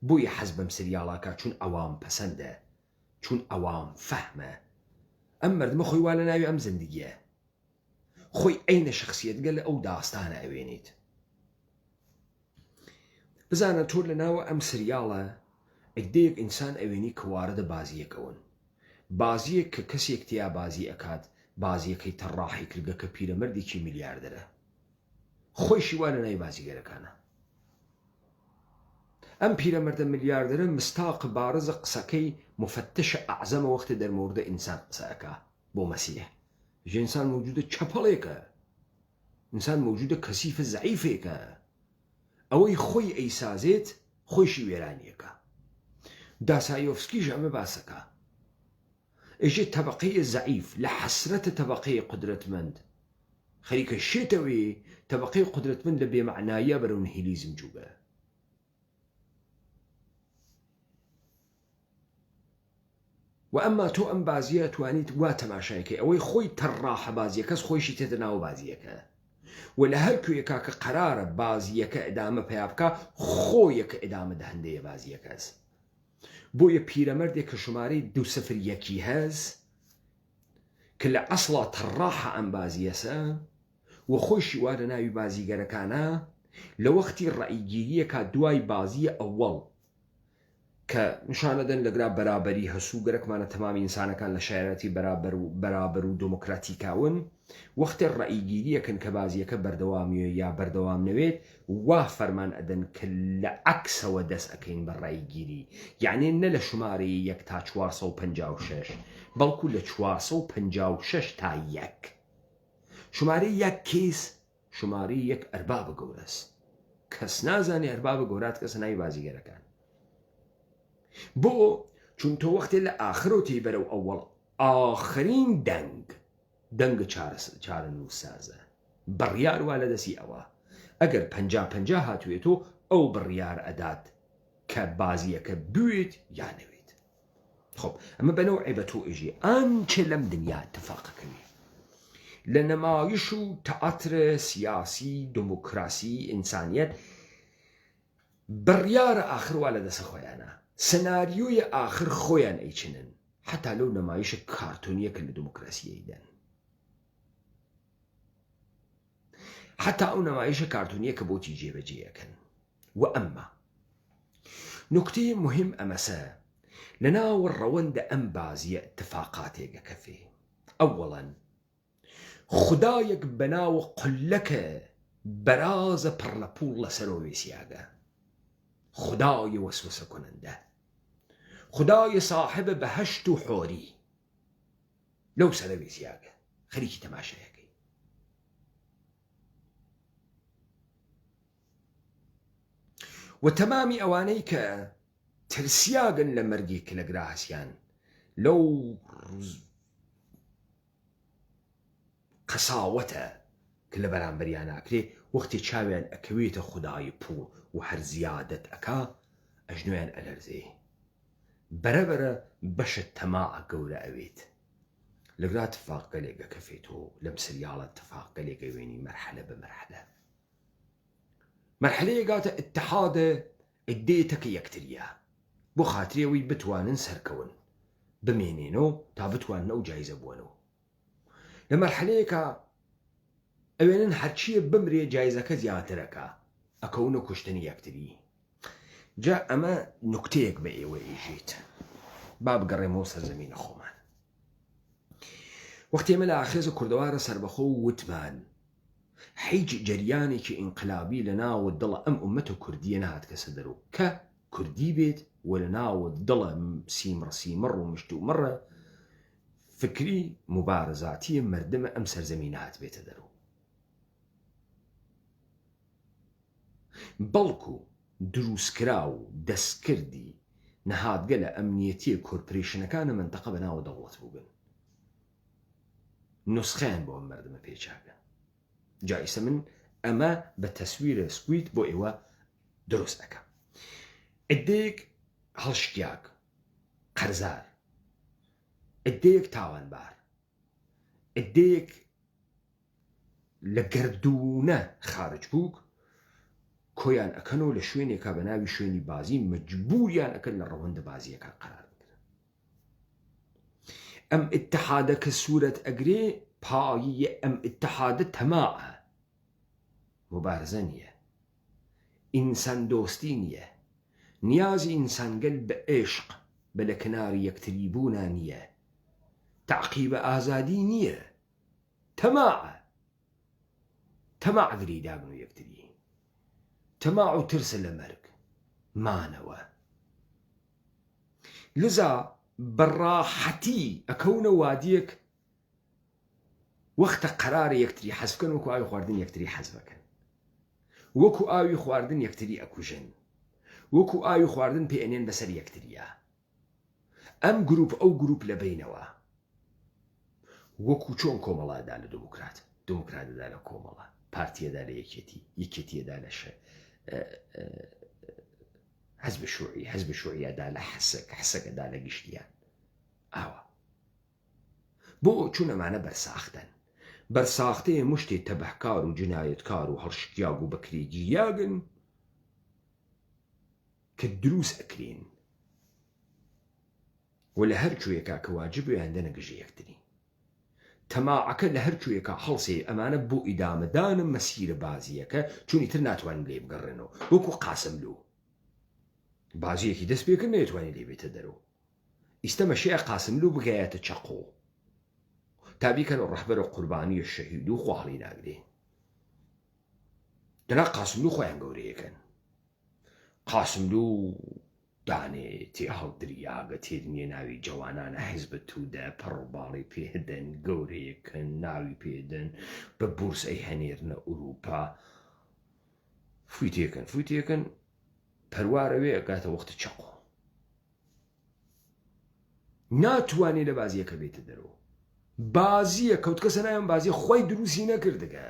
بۆیە حەز بەم سریاڵاکە چون ئەوام پەسەندە، چون ئەوام فەهمە. ئەم مردمە خۆی وا لە ناوی ئەم زندگیە، خۆی ئەینە شخصیەتگە لە ئەو داستانە ئەوێنیت. بزانە تۆ لە ناوە ئەم سریاڵە ئەگدەیەک ئینسان ئەوێنی کە واردە بازیەکەون، بازیەک کە کەسێک تیا بازی ئەکات، بازیەکەی تەڕاحی کردگە کە پیرەمەردێکی میلیاردەرە، خۆیشی وا لە ناوی بازیگەرەکانە. ئەم پیرەمەردە میلیاردەرە مستاق بارزە قسەکەی مفتشە ئەعزەمە وەختە دەرمەوردە ئینسان قسە ئەکا بۆ مەسیح. ئینسان موجودە چەپەڵێکە، ئینسان موجودە کەسیفە زەعیفێکە، ئەوەی خۆی ئەیسازێت خۆیشی وێرانیەکە. داسایۆفسکیش ئەمە باسەکە، اجي طبقي ضعيف لحسرة طبقي قدرتمند خليك الشتوي طبقي قدرتمند لبي معنايا برون هيليزم جوبا وأما تو أم بازية توانيت واتماشايك أوي خوي تراح بازية كس خوي شي تدناو بازيك ولا هلكو يكاك قرار بازيك إدامة بيابكا خويك إدامة دهندية بازيك هز بويا بيرامردك شماري 2-0 هز كل أصلا تراحة أم بازيسا وخوش وارنا يبازي غركانا لوقت الرأيجية كدواي بازية أول كنشاندن لقراب برابري هسو غرك مانا تمام إنسانا كان لشعراتي برابر وديمقراطيكاون وقت الرأيجية كان كبازية كبردوامي يا بردوام نويت وافرمان أدن كل عكس ودس أكين بالرأيجيري يعني إن لشماري يك تا 456 بل كل 456 تا يك شماري يك كيس شماري يك أرباب قورس كس نازاني أرباب قورات كس ناي بازي غركان بو چون تو وقت لآخرو تيبرو أول آخرين دنگ چارن وسازة بريار والدسي أوا أجر 50 هاتويتو أو بريار أدات كبازية كبويت يعني ويت خب أما بنوعي بتو إجي أنش لم دنيا اتفاق كوي لأن ما يشو تأثر سياسي ديمقراطي إنسانيات بريار آخر والدس خويانا سيناريوي آخر خويان ايچنن حتى لو نمايش كارتونية كل ديمقراطية يدن حتى او نمايش كارتونية كبوتي جيبه جيكن وأما نكتة مهم أمسا لنا والروند أنبازي اتفاقاتي كفي أولا خدايك بناو قلك براز برلپول لسروي سياغا خداي وسوسة كننده خداي صاحب بهشت حوري لو سروي سياغا خليكي تماشايكي وتمامي أوانيك ترسياغا لمرقيك لقراهسيان لو قساوته كل بران بريانا كلي وقت تشاوين أكويت خداي بو وحر زيادة أكا أجنوين ألرزي برا بش التماع قولة أويت لقرا اتفاق قليقة كفيتو لمسريالة اتفاق قليقة ويني مرحلة بمرحلة مرحلة قاتا اتحاد اديتك يكتريا بو خاطري وي بتوانن سركون بمينينو تا بتواننو جايزة بوانو لمرحلة كا اوينن حرشي بمري جايزة كزياتركا اكونو كشتني يكتري جاء اما نكتيك بأي ويجيت باب قريمو سرزمين خومان وقتی ملا آخیز کردوار سربخو وتمان حيج جرياني كي انقلابي لنا والضل أمته كردية نهات كسدرو كردي بيت ولنا والضل سيمر ومشتو مرة فكري مبارزاتي مردمة أمسر زمينات بيت درو بلكو دروس كراو دس كردي نهات قلا أمنيتي كوربريشن كان منطقة بنا ودولة بوغن نسخين بو مردمة بيشاقا جايسة من أما بتصوير سكويت بو إيوا دروس أكا اديك هالشتياق قرزار اديك تاوان بار اديك لقردونة خارج بوك كويان أكنو لشويني كابناوي شويني بازي مجبوريان أكن لروند بازي كان قرار أم اتحادك سورة أجري باي أم اتحاد تماعة مبارزانية إنسان دوستينية نيازي إنسان قلب عشق بلا كناري يكتريبونا نية تعقيب آزادينية تماعة قري دابنو يكتري تماعو ترسل مرك ما نوى لذا براحتي أكون واديك وقت قرار يكتري حذفكن وكو آوي خواردن يكتري حذفكن وكو آوي خواردن يكتري أكوجن وكو آوي خواردن بيئنين بسر يكتريا أم جروب أو جروب لبينوا وەکو چۆن کۆمەڵادا لە دموکراتدا لە کۆمەڵە، پارتیەدا لە یەکێتیەدا لە حەزب شوعیەدا لە حەسەکەدا لە گشتیان ئاوە. بۆ چون ئەمانە بەرساختەیە مشتێ تەبەحکار و جنایەتکار و هەڵشتیاگ و بەکرێگیریاگن کە دروست ئەکرێن و لە هەر کوێیەکە کە واجبێ هەندە نەگژە یەکتری. تەماعەکە لە هەر کوێیەکە هەڵسێ ئەمانە بۆ ئیدامەدانم مەسیرە بازیەکە چونی تر ناتوانین لێ بگەڕێنەوە، وەکو قاسملوو بازیەکی دەست پێکرد نەیەتوانین لێ بێتە دەرەوە. ئیستە مەشەیە قاسملوو بگایەتە چەقۆ تابیکەن و ڕەحبەرە قوربانی شەهید و خواڵی ناگرێ. دەنا قاسملوو خۆیان گەورەیەکەن. قاسملوو دانێ تێ هەڵدریاگە تێدنیە ناوی جوانانە حیزبە توودە پەڕباڵی پێدەن گەورەیەکەن ناوی پێدەن بە بورس ئەی هەنێرنە ئوروپا فویتێکن پەروارەوێ ئەگاتە وەختە چەقۆ ناتوانێ لە بازیەکە بێتە دەرەوە. بازیە کەوت کەسە نایەن بازیە خۆی دروستی نەکردگە،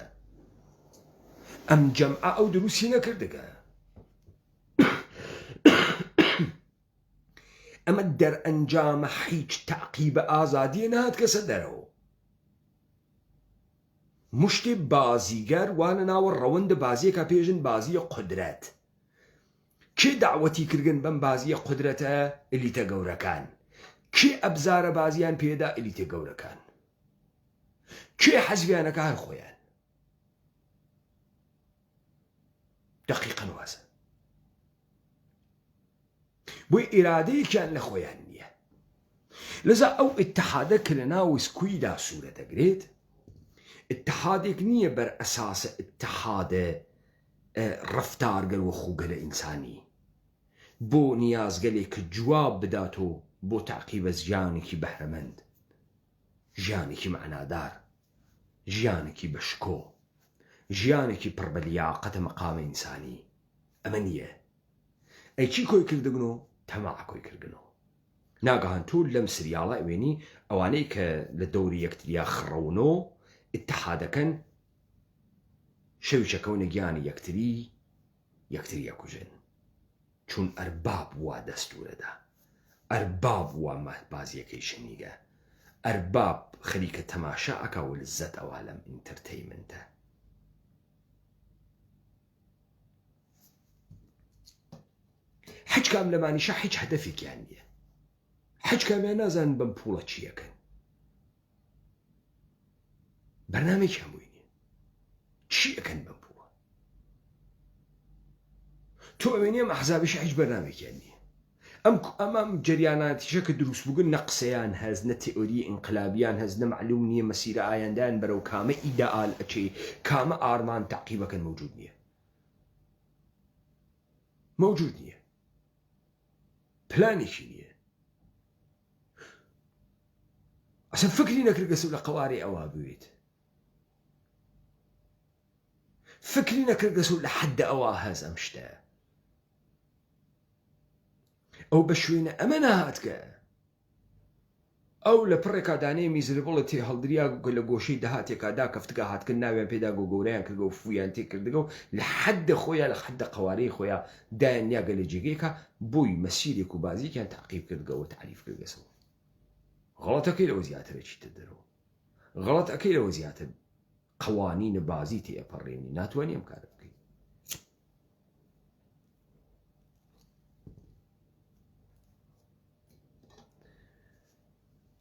ئەم جەمعە ئەو دروستی نەکردگە. ئەمە دەرئەنجامە هیچ تەعقیبە ئازادیە نهات کەسە دەرەوە. مشتێ بازیگەر وانە ناوە ڕەوەندە بازیەکە پێژن بازیە قودرەت. کێ داوەتی کردن بەم بازیە قودرەتە؟ ئلیتە گەورەکان. کێ ئەبزارە بازیان پێدا؟ ئلیتە گەورەکان. کێ حەزبیانەکە؟ هەر خۆیان. دقیقەن وازە بۆی ئێرادەیەکیان لە خۆیان نییە. لەذا ئەو ئیتحادە کە لە ناو سکویدا سوورە دەگرێت اتحادێک نییە بەر ئەساسە اتحادە ڕەفتارگەر و خوگەلە ئینسانی بۆ نیازگەلێک کە جواب بداتەوە بۆ تەعقیبە ژیانێکی بەهرەمەند، ژیانێکی معنادار، ژیانێکی بەشکۆ، ژیانێکی پڕ بە لیاقەتە مەقامە ئینسانی. ئەمە نییە. ئەی چی کۆی کردگنەوە؟ تەماع کۆی کردنەوە. ناگەهان تۆ لەم سریاڵە ئەوێنی ئەوانەی کە لە دەوری یەکتریا خڕەونەوە ئیتحادەکەن شەویشەکەونە گیانی یەکتری ئەکوژن چون ئەرباب وا دەستورەدا، ئەرباب وا بازیەکەی شنیگە، ئەرباب خەریکە تەماشا ئەکا و لزەت ئەوا لەم ئینتەرتەیمنتە. حەج کام لەمانیشە هیچ هەدەفێکیان نییە. حەج کامیان نازانن بەم پوڵە چیەکەن، بەرنامێکیان بووی نییە چی ئەکەن بەم پوڵە. تۆ ئەوێنێ ئەحزابیش هیچ بەرنامێکیان نییە. ئەمەم جریاناتیشە کە دروست بووگن نە قسەیان هەز، نە تئۆری ئینقلابیان هەز، نە معلوم نییە مەسیرە ئایندەیان بەرەو کامە ئیدەئال ئەچێ، کامە ئارمان تەعقیبەکەن مەوجود نییە. مەوجود نییە. پلانێکی نییە. ئەسەن فکری نەکرد گەسو لە قەوارەی ئەوا بوێت. فکری نەکرد گەسو لە حەدە ئەوا هەز ئەم شتە. ئەو بە شوێنە ئەمە نەهاتکە. ئەو لە پڕێکا دانەیە میزربڵە تێ هەڵدریا لە گۆشەی دەهاتێکادا کەفتگا هاتکن ناویان پێدا گۆگەورەیان کردگە و فویان تێ کردگە و لە حەدە خۆیان لە حەدە قەوارەی خۆیان دایان نیاگە لە جێگەیەکە بۆی مەسیرێک و بازیێکیان تەعقیب کردگەوە تعریف کردگەسەوە. غەڵەتەکەی لەوە زیاترە چیتە دەرەوە. غەڵەتەکەی لەوە زیاتر قەوانینە بازی تێ ئەپەڕێنی ناتوانێ ئەم کارە بکەین.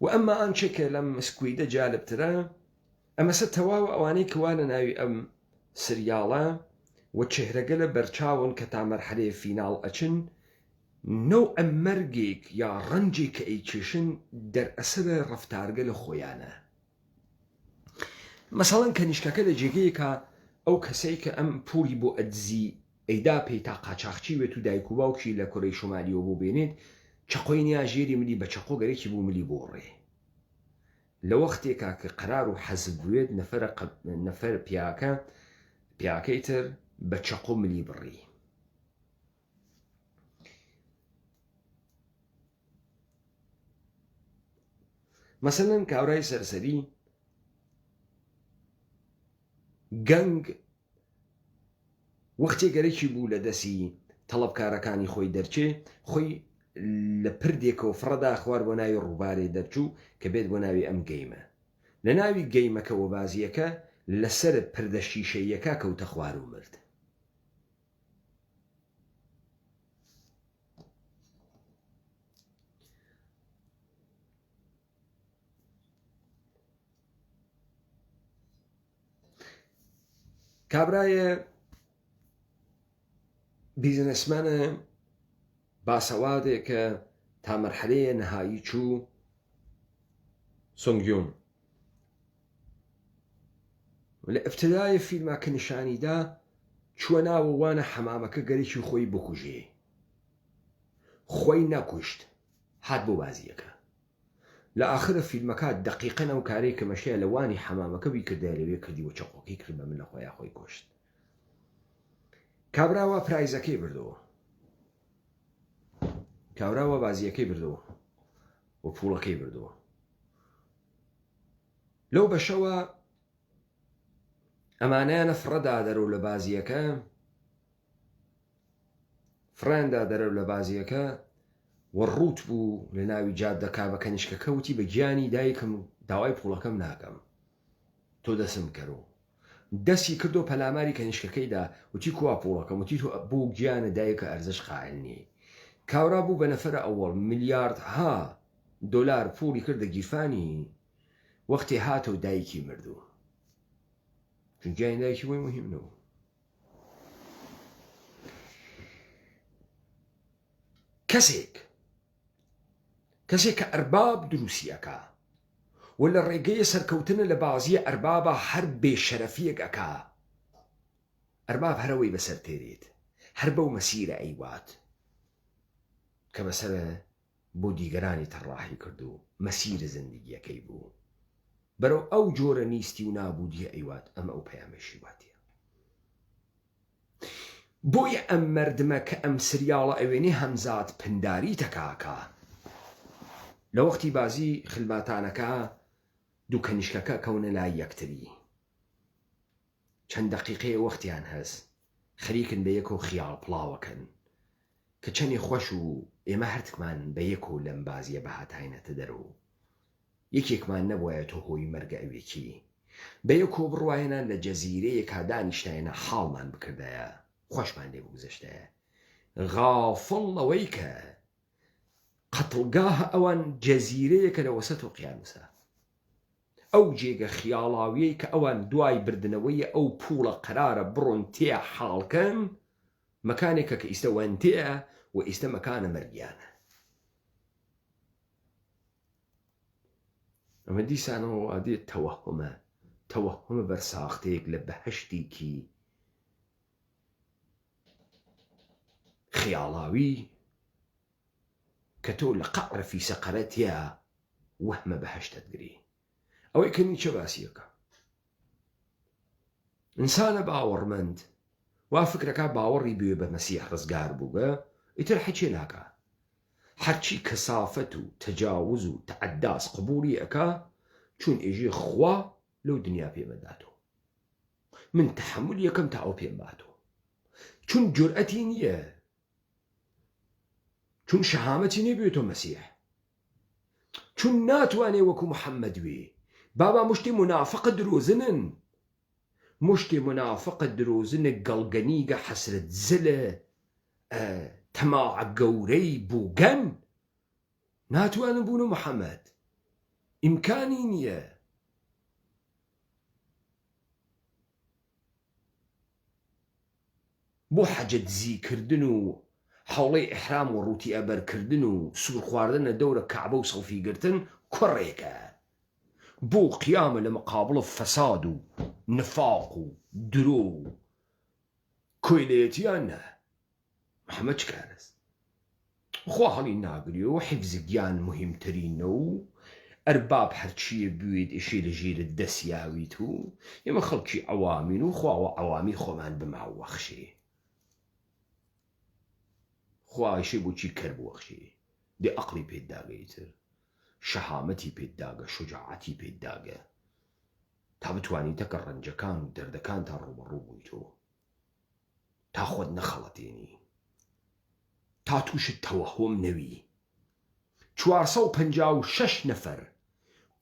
و ئەمما ئەنچێکە لەم سکویدە جالبترە ئەمەسە تەواوە ئەوانەی کەوانە ناوی ئەم سریاڵە و چهرەگە لە بەرچاون کە تا مەرحەلەیە فیناڵ ئەچن نەو ئەم مەرگێک یا ڕەنجێک کە ئەیکێشن دەرئەسرە ڕەفتارگە لە خۆیانە. مەسەڵەن کەنیشکەکە لە جێگەیەکە ئەو کەسەی کە ئەم پوڵی بۆ ئەدزی ئەیدا پێی تا قاچاقچی وێت و دایک و باوکی لە کۆرەی شۆمالیەوە بۆ بێنێت چەقۆی نیا ژێری ملی بە چەقۆ گەرەکی بوو ملی بۆ ڕێ. لە وەختێکا کە قەرار و حەزب بوێت نەفەر پیاکەی تر بە چەقۆ ملی بڕی. مەسەلەن کاورای سەرسەری گەنگ وەختێ گەرەکی بوو لە دەستی تەڵەبکارەکانی خۆی دەرچێ خۆی لە پردێکەوە فڕەدا خوار بۆ ناوی ڕووبارێ دەرچوو کە بێت بۆ ناوی ئەم گەیمە لە ناوی گەیمەکەەوە بازیەکە لەسەر پردە شیشەیەکە کەوتە خوار و مرد. کابرایە بیزنسمانە باسەوادێک کە تا مەرحەلەیە نەهایی چوو سۆنگیۆن لە ئەفتدای فیلماکە نیشانیدا چووە ناوەوانە حەمامەکە گەرێکی خۆی بکوژێ خۆی نەکوشت هات بۆ بازیەکە لە ئاخرە فیلمەکە دقیقەن ئەو کارەی کە مەشەیە لە وانی حەمامەکە بیکردای لەوێ کردیوە چەقۆکەی کرد بە من لە خۆیان خۆی کۆشت. کابراوە پرایزەکەی بردەوە کابراوە بازیەکەی بردەوە و پوڵەکەی بردەوە لەو بەشەوە ئەمانیانە فڕەدا دەرەو لە بازیەکە فراندا دەرەو لە بازیەکە وەڕوت بوو لە ناوی جادەکا بە کەنیشکەکە وتی بە گیانی دایکم داوای پوڵەکەم ناکەم تۆ دەسم کەرەوە دەستی کردو پەلاماری کەنیشکەکەیدا وتی کوا پوڵەکەم وتی تۆ بۆ گیانە دایکە ئەرزش قائل نییە. کاورا بوو بە نەفرە ئەوەڵ ملیاردها دۆلار پوڵی کردە گیرفانی وەختی هاتە و دایکی مردووە چون گیانی دایکی بۆی مهم نەبوو. کەسێک کە ئەرباب دروسیەکە و لە ڕێگەیە سەرکەوتنە لە بازیە ئەربابە هەر بێشەرەفیەک ئەکا ئەرباب هەرەوەی بەسەر تێرێت هەر بەو مەسیرە ئەیوات کە بەسەرە بۆ دیگەرانی تەڕاحی کرد و مەسیرە زندگیەکەی بوو بەرەو ئەو جۆرە نیستی و نابوودیە ئەیوات ئەمە ئەو پەیامەشی واتیە. بۆیە ئەم مەردمە کە ئەم سریاڵە ئەوێنێ هەمزاد پنداری تەکاکە لە وەختی بازی خلباتانەکە دوو کەنیشکەکە کەونە لای یەکتری چەند دەقیقەیە وەختیان هەست خەریکن بە یەک و خیاڵ پڵاوەکەن کە چەندی خۆش و ئێمە هەرتکمان بە یەک و لەم بازیە بەهاتاینەتە دەرەوە یەکێکمان نەبووایە تۆ هۆی مەرگە ئەوێکی بە یەک و بڕواینە لە جەزیرەیەکا دانیشتایەنە حاڵمان بکردایە خۆشمان لێ بگوزەشتایە غافڵ ئەوەی کە قەتڵگاه ئەوان جەزیرەیەکە لە وەسەت ئۆقیانوسە ئەو جێگە خیاڵاویەی کە ئەوان دوای بردنەوەی ئەو پوڵە قەرارە بڕۆن تێ حاڵکەن مەکانێکە کە ئیستە وەنتەیە و ئیستە مەکانە مەرگیانە. ئەمە دیسانەوە ئادێت تەوەهمە بەرساختەیەک لە بەهەشتێکی خیاڵاوی کە تۆ لە قەعرە فی سەقەرەتیە وەهمە بەهەشتت گری ئەوەی کە نیچە باسیەکە ئینسانە باوەڕمەند وا فکرەکە باوەڕی بوێ بە مەسیح ڕزگار بووگە ئیتر حەچێ ناکە هەرچی کەسافەت و تەجاوز و تەعەداس قبوڵی ئەکا چون ئێژێ خوا لەو دنیا پێمەداتەوە من تەحمل یەکەم تا ئەو پێم باتەوە چون جورئەتی نییە چون شەهامەتی نێبێتۆ مەسیح چون ناتوانێ وەکو محەممەد وێ بابا مشتی منافقە درۆزنن مشتی منافقە درۆزنە گەڵگەنیگە حەسرت زلە تەماعە گەورەی بووگەن ناتوانن بوون و محەممەد ئیمکانی نییە. بۆ حەجە دزیکردن و حوڵەی ئیحرام و ڕووتی ئەبەرکردن و سوور خواردنە دەورە کەعبە و سەڵفی گرتن کوڕێکە بۆ قیامە لە مقابڵە فەساد و نفاق و درۆ و کۆیلەیەتیان نە محەممەد چ کارەست خوا هەڵی ناگریێ و حیفزگیان مهمترینە و ئەرباب هەرچیە بوێت ئێشێ لە ژێرت دەسیاویت و ئێمە خەڵکی ئەوامین و خواوە ئەوامی خۆمان بماوەخشێ خوایشی بۆچی کەر بوەخشێ دێ عەقڵی پێدداگەیتر شەهامەتی پێدداگە شجاعەتی پێدداگە تا بتوانیتە کە ڕەنجەکان و دەردەکانتان ڕوبەڕوو بوویتەوە، تا خۆت نەخەڵەتێنی، تا تووشت تەوەهۆم نەوی. 456 نەفەر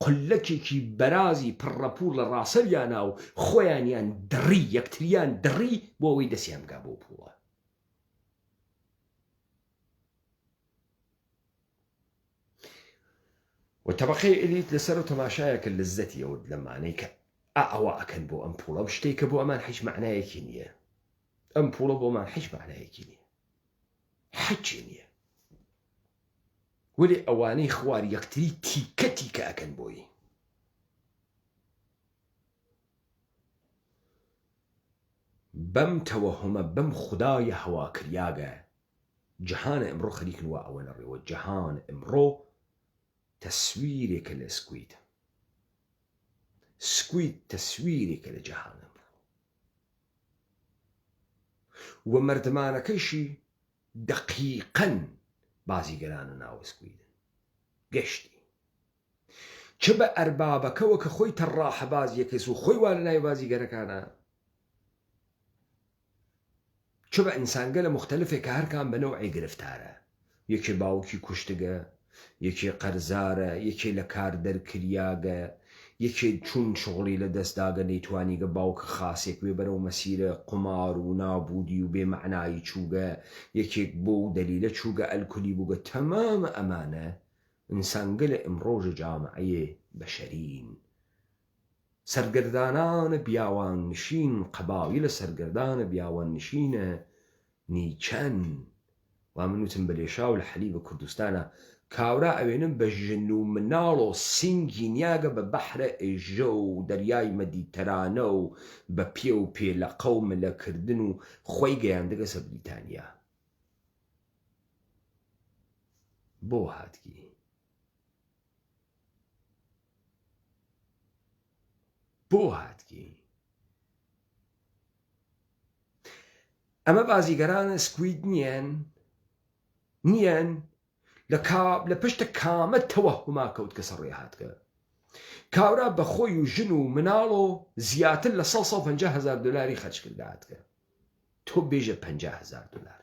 قولەکێکی بەرازی پڕەپوو لە ڕاسەریانە و خۆیانیان دڕی، یەکتریان دڕی بۆ ئەوەی دەستیان بگا بۆ پووڵە. و تەبەقەی ئەلیت لەسەر و تەماشایەکە لەزەتی ئەوت لەمانەی کە ئەوە ئەکەن بۆ ئەم پووڵە و شتێک کە بۆ ئەمان هیچ معنایەکی نییە. ئەم پووڵە بۆمان هیچ معنایەکی نییە، هیچی نییە. وەلی ئەوانەی خوار یەکتری تیکە تیکە ئەکەن بۆی. بەم تەوەهمە، بەم خودایە هەواکریاگە جەهانە ئەمڕۆ خەریکن وا ئەوە نەڕێەوە. جەهان ئەمڕۆ تەسویرێکە لە سکویت، سکویت تەسویرێکە لە جەهان ئەمڕۆ، و مەردمانەکەیشی دەقیقەن بازیگەرانە ناوە سکویدن. گەشتی چ بە ئەربابەکەوە کە خۆی تەڕاحە بازیەکەس و خۆی وا لە ناوی بازیگەرەکانە، چ بە ئینسانگەلە مختلفێک کە هەرکان بە نەوعی گرفتارە. یەکێ باوکی کوشتگە، یەکێ قەرزارە، یەکێ لە کار دەرکریاگە، یەکێ چون شغڵی لە دەستداگە نەیتوانیگە باوکە خاسێک وێ بەرەو مەسیرە قمار و نابودی و بێمەعنایی چووگە، یەکێک بۆ و دەلیلە چووگە ئەلکولی بووگە. تەمامە ئەمانە ئینسانگەلە ئەمڕۆژە جامعەیە بەشەرین، سەرگەردانانە بیاوان نشین، قەباویلە سەرگەردانە بیاوان نشینە نیچەن. وا منوتم بە لێشا و لە حەلیبە کوردستانە کاورا ئەوێنم بە ژن و مناڵ و سینگی نیاگە بە بەحرە ئێژە و دەریای مەدیتەرانە و بە پێ و پێلەقە و مەلەکردن و خۆی گەیاندەگە سە بریتانیا. بۆ هاتگی بۆ هاتگی ئەمە بازیگەرانە سکوید نیەن لە پشتە کامە تەوەهما کەوت کە سەڕێ هاتکە. کاورا بە خۆی و ژن و مناڵ و زیاتر لە 150,000 دلاری خەرج کردهاتکە. تۆ بێژە 50,000 دلار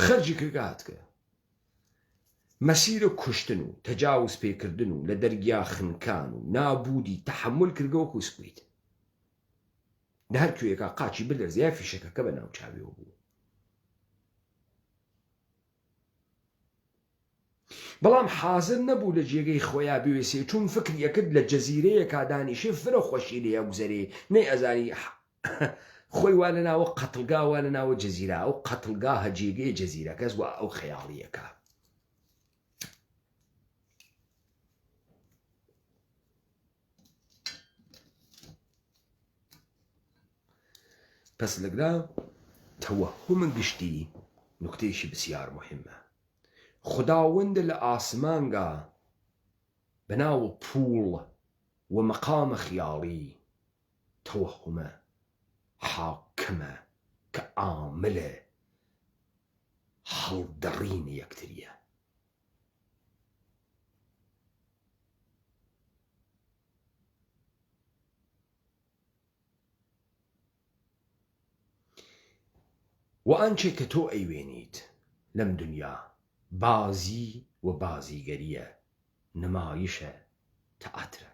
خەرجی کردهاتکە. مەسیرە کوشتن و تەجاوز پێکردن و لە دەرگیا خنکان و نابودی تەحمل کردگەوەکو سکوید. لە هەر کوێیەکە قاچی بلەرزیای فیشەکەکە بە ناو چاویەوە بوو. بەڵام حازر نەبوو لە جێگەی خۆیان بوێسێ، چون فکریە کرد لە جەزیرەیەکا دانیشێ فرە خۆشی لێ گوزەرێ، نەی ئەزانی خۆی وا لە ناوە قەتڵگا وا لە ناوە جەزیرە، ئەو قەتڵگا هە جێگەی جەزیرەکەس وا ئەو خەیاڵیەکە. پس لەگرا تەوەهومە گشتی نوکتەیەکی بسیار مهمە. خداوەندە لە ئاسمانگا بەناوە پووڵ و مەقامە خیاڵی تەوەهومە حاکمە کە ئاملە هەڵدەڕینە یەکتریە. و ئەنچێ کە تۆ ئەیوێنیت لەم دنیا بازی و بازیگەریە، نمایشە، تەئاترە.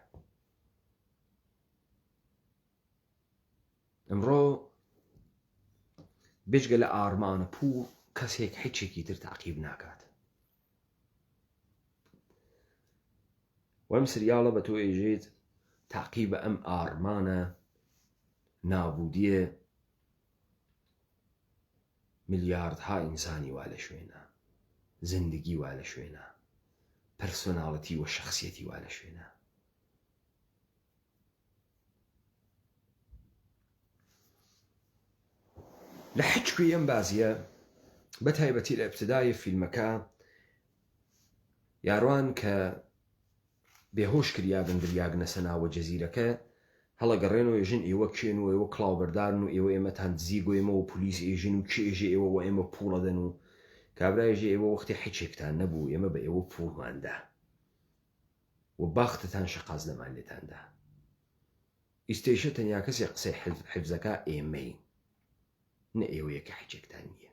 ئەمڕۆ بێجگە لە ئارمانە پوو کەسێک هیچێکی تر تاقیب ناکات. وەم سریاڵە بە تۆ ئێژێت تاقیبە ئەم ئارمانە نابودیە ملیاردها ئینسانی وا لە شوێنە، زندگی وا لە شوێنە، پەرسۆناڵەتی و شەخسیەتی وا لە شوێنە. لە هیچ کوێ ئەم بازیە بە تایبەتی لە ئەبتدای فیلمەکە یاروان کە بێهۆش کریاگەن دریاگنە سەناوە جەزیرەکە هەڵەگەڕێنەوە ئێژن ئێوە کێن و ئێوە کڵاوبەردارن و ئێوە ئێمەتان دزیگ و ئێمە و پلیس ئێژن و کێژێ ئێوە و ئێمە پووڵەدەن و کابرایژێ ئێوە وەختی هیچێکتان نەبوو، ئێمە بە ئێوە پووڵماندا و باختتان شەقاز لەمان لێتاندا. ئیستێشە تەنیا کەسێ قسەی حفزەکە ئێمەی نە ئێوەیە کە حیجێکتان نییە.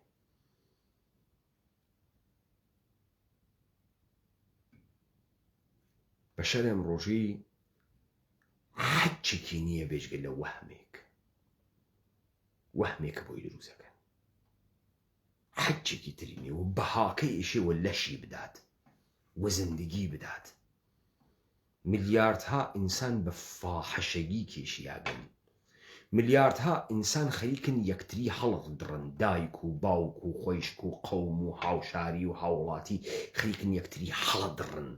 بە شەرێم ڕۆژی حەجێکی نییە بێژگە لە وەهمێکە بۆی دروستەکەن، حەجێکی تری نییە و بەهاکەی ئیشێوە لەشی بدات و زندگی بدات. ملیاردها ئینسان بە فاحشەگی کێشیاگەن، ملیاردها ئینسان خەریکن یەکتری هەڵق دڕن، دایک و باوک و خۆیشک و قەوم و هاوشاری و هاوڵاتی خەریکن یەکتری هەڵە دڕن،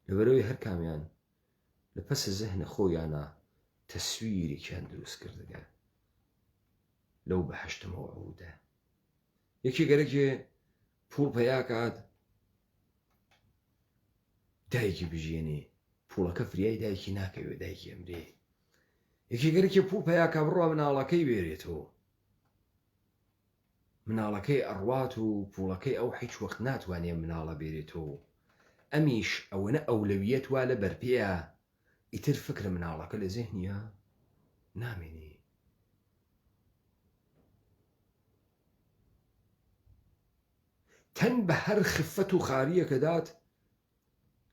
لەبەرەوەی هەر کامیان لە پەسە زەهنە خۆیانە تەسویرێکیان دروست کردگە لەو بەهەشتە مەوعودە. یەکێ گەرەکێ پوڵ پەیا کات دایکی بژێنێ، پوڵەکە فریای دایکی ناکەوێت، دایکی ئەمرێ. یەکێ گەرەکێ پوڵ پەیا کا بڕوا مناڵەکەی بێرێتەوە، مناڵەکەی ئەڕوات و پوڵەکەی ئەو هیچ وەخت ناتوانێ مناڵە بێرێتەوە. ئەمیش ئەوەنە ئەولەویەت وا لە بەرپێیە، ئیتر فکرە مناڵەکە لە زێهنیە نامێنێ. تەن بە هەر خفەت و خاریەکە دات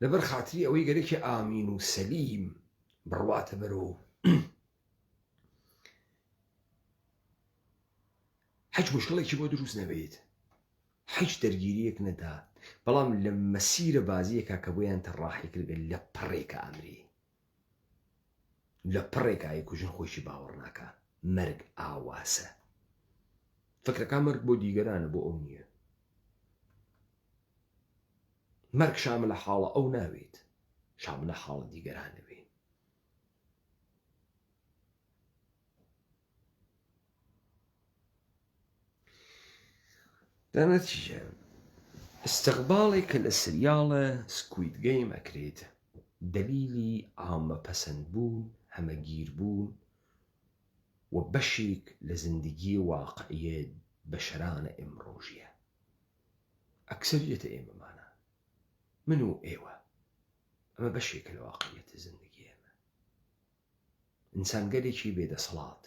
لەبەر خاتری ئەوەی گەرێکی ئامین و سەلیم بڕواتە بەرەوە. هیچ مشکڵێکی بۆ دروست نەبێت، هیچ دەرگیریەک نەدا، بەڵام لە مەسیرە بازیەکە کە بۆیان تەڕاحی کردە لە پڕێکە ئەمری، لە پڕێکە کوژن خۆشی باوەڕ ناکە. مەرگ ئاواسە، فکرەکە مەرگ بۆ دیگەرانە، بۆ ئەو نییە. مەرگ شاملە حاڵە ئەو ناوێت، شاملە حاڵە دیگەرانە بێت. دەنەتیجە استقباڵێک کە لە سریاڵە سکوید گەیم ئەکرێت دەلیلی عامە پەسەندبوون، هەمەگیربوون و بەشێک لە زندگی واقعیە بەشەرانە ئێمڕۆژیە. ئەکسەریەتە ئێمەمانە، من و ئێوە، ئەمە بەشێکە لە واقعیەتە زندگی ئێمە. ئینسانگەرێکی بێدەسەڵات،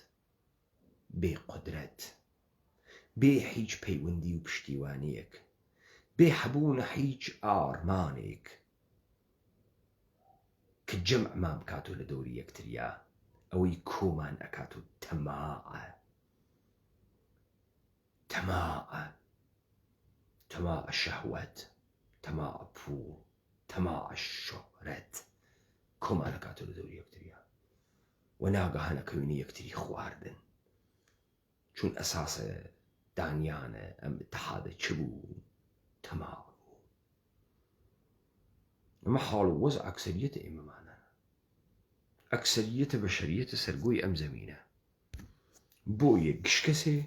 بێ قودرەت، بێ هیچ پەیوەندی و پشتیوانیەک، بێ هەبوونە هیچ ئارمانێک کە جەمعمان بکاتۆ لە دەوری یەکتریا، ئەوەی کۆمان ئەکات و تەماعە شەهوەت، تەماعە پوڵ، تەماعە شۆهرەت کۆمان ئەکاتۆ لە دەوری یەکتریا و ناگەهانەکەوێنی یەکتری خواردن، چون ئەساسە دانیانە ئەم اتحادە چ بوو؟ تەماع بوو. ئەمە حاڵ و وەز ئەکسەریەتە ئێمەمانە، ئەکسەریەتە بەشەریەتە سەرگۆی ئەم زەمینە. بۆیە گشکەسێ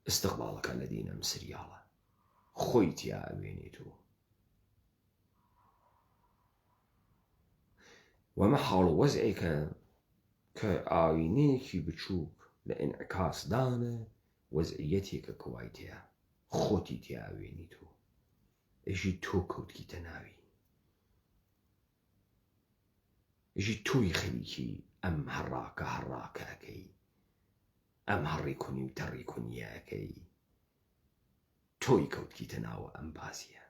استقباڵەکە لە دینە ئەم سریاڵە خۆی تیا ئەوێنێتەوە. وەمە حاڵ و وەزعێکە کە ئاینەیەکی بچووک لە ئینعکاسدانە وەزعیەتێکە کەوای تیا خۆتی تیا ئەوێنیتەوە، ئەژی تۆ کەوتکیتە ناوی، ئەژی تۆی خەریکی ئەم هەڕاکەکەی، ئەم هەڕێکونی و تەڕێکونیەکەی، تۆی کەوتکیتە ناوە ئەم بازیە.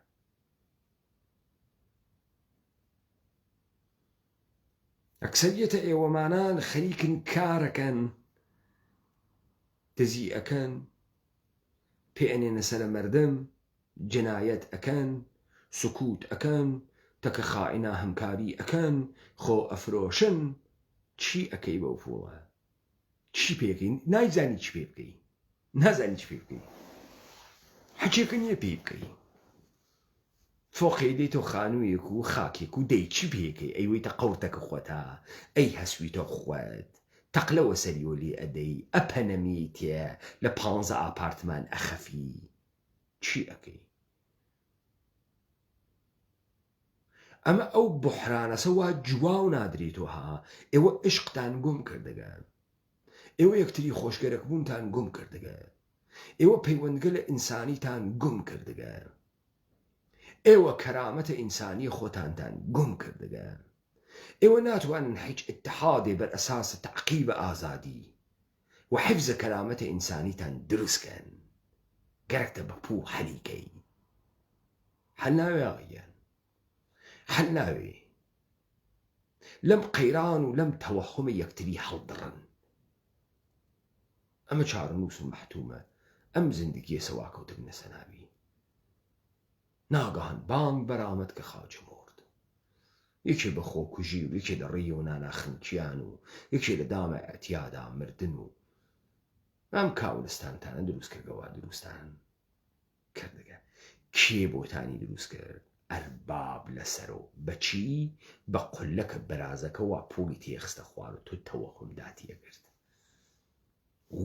ئەکسەریەتە ئێوەمانان خەریکن کارەکەن، دزی ئەکەن، پێئەنێنە سەرە مەردم، جنایەت ئەکەن، سکوت ئەکەن، تەکە خائینە هەمکاری ئەکەن، خۆ ئەفرۆشن. چی ئەەکەی بەو پوڵە؟ چی پێکەی؟ نایزانی چی پێ بکەی، نازانی چی پێ بکەی، حەجێکە نییە پێی بکەی. فۆقی دەیتۆ خانوویەک و خاکێک و دەی چی پێکەی؟ ئەیوەیتە قەورتەکە خۆتە، ئەی هەسویتە خۆت، تەقلەوە سەریۆلی ئەدەی، ئەپەنەمیتێ لە 15 ئاپارتمان ئەخەفی. چی ئەەکەی؟ ئەمە ئەو بحرانەسەوە جواو نادرێتەوە ها. ئێوە عشقتان گوم کردەگەن، ئێوە یەکتری خۆشگەرەک بوونتان گوم کردەگە، ئێوە پەیوەندگە لە ئینسانیتان گوم کردەگە، ئێوە کەرامەتە ئینسانی خۆتانتان گوم کردەگە، ئێوە ناتوانن هیچ اتحادێ بەر ئەساسە تعقیب ئازادی و حفظ کەرامەتە ئینسانیتان دروستکەن گەرەکتە بەپوو حەلیکەی حەل ناوێ ئاغیان حەل ناوێ لەم قەیران و لەم تەوەهمە یەکتری هەڵدڕن ئەمە چارەنووس و مەحتومە ئەم زیندگیە سەواکەوتە بنە سەناوی ناگەهان بانگ بەرامەد کە خاچە مرد یەکێ بە خۆکوژی و یەکێ لە ڕێی و ناناخنکیان و یەکێ لە دامە ئەتیادا مردن و ئەم کاولستانتانە دروست کردەوە دروستان کردەکە کێ بۆتانی دروست کرد ئەرباب لەسەر و بەچی بە قولەکە بەرازەکە وا پوڵی تێخستە خوار و تۆ تەوەهم داتیە کرد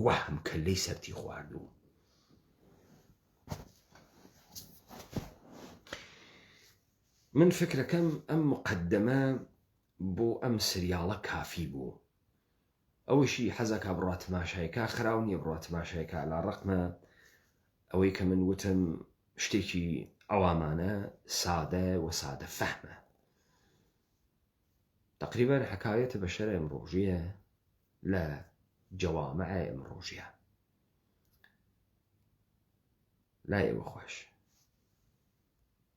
وەهم کەلەی سەرتی خواردوو من فکرەکەم ئەم مقدمە بۆ ئەم سریاڵە کافی بوو ئەوەشی حەزەکە بڕات تماشایەکە خراو نییە بڕات تماشایەکە لا ڕقمە ئەوەی کە من وتم شتێکی ئەوامانە سادە و سادە فەهمە تقریبا حکایەتە بە شەرە ئەمڕۆژیە لە جەوامع ئەمڕۆژیە لای ئێوە خۆش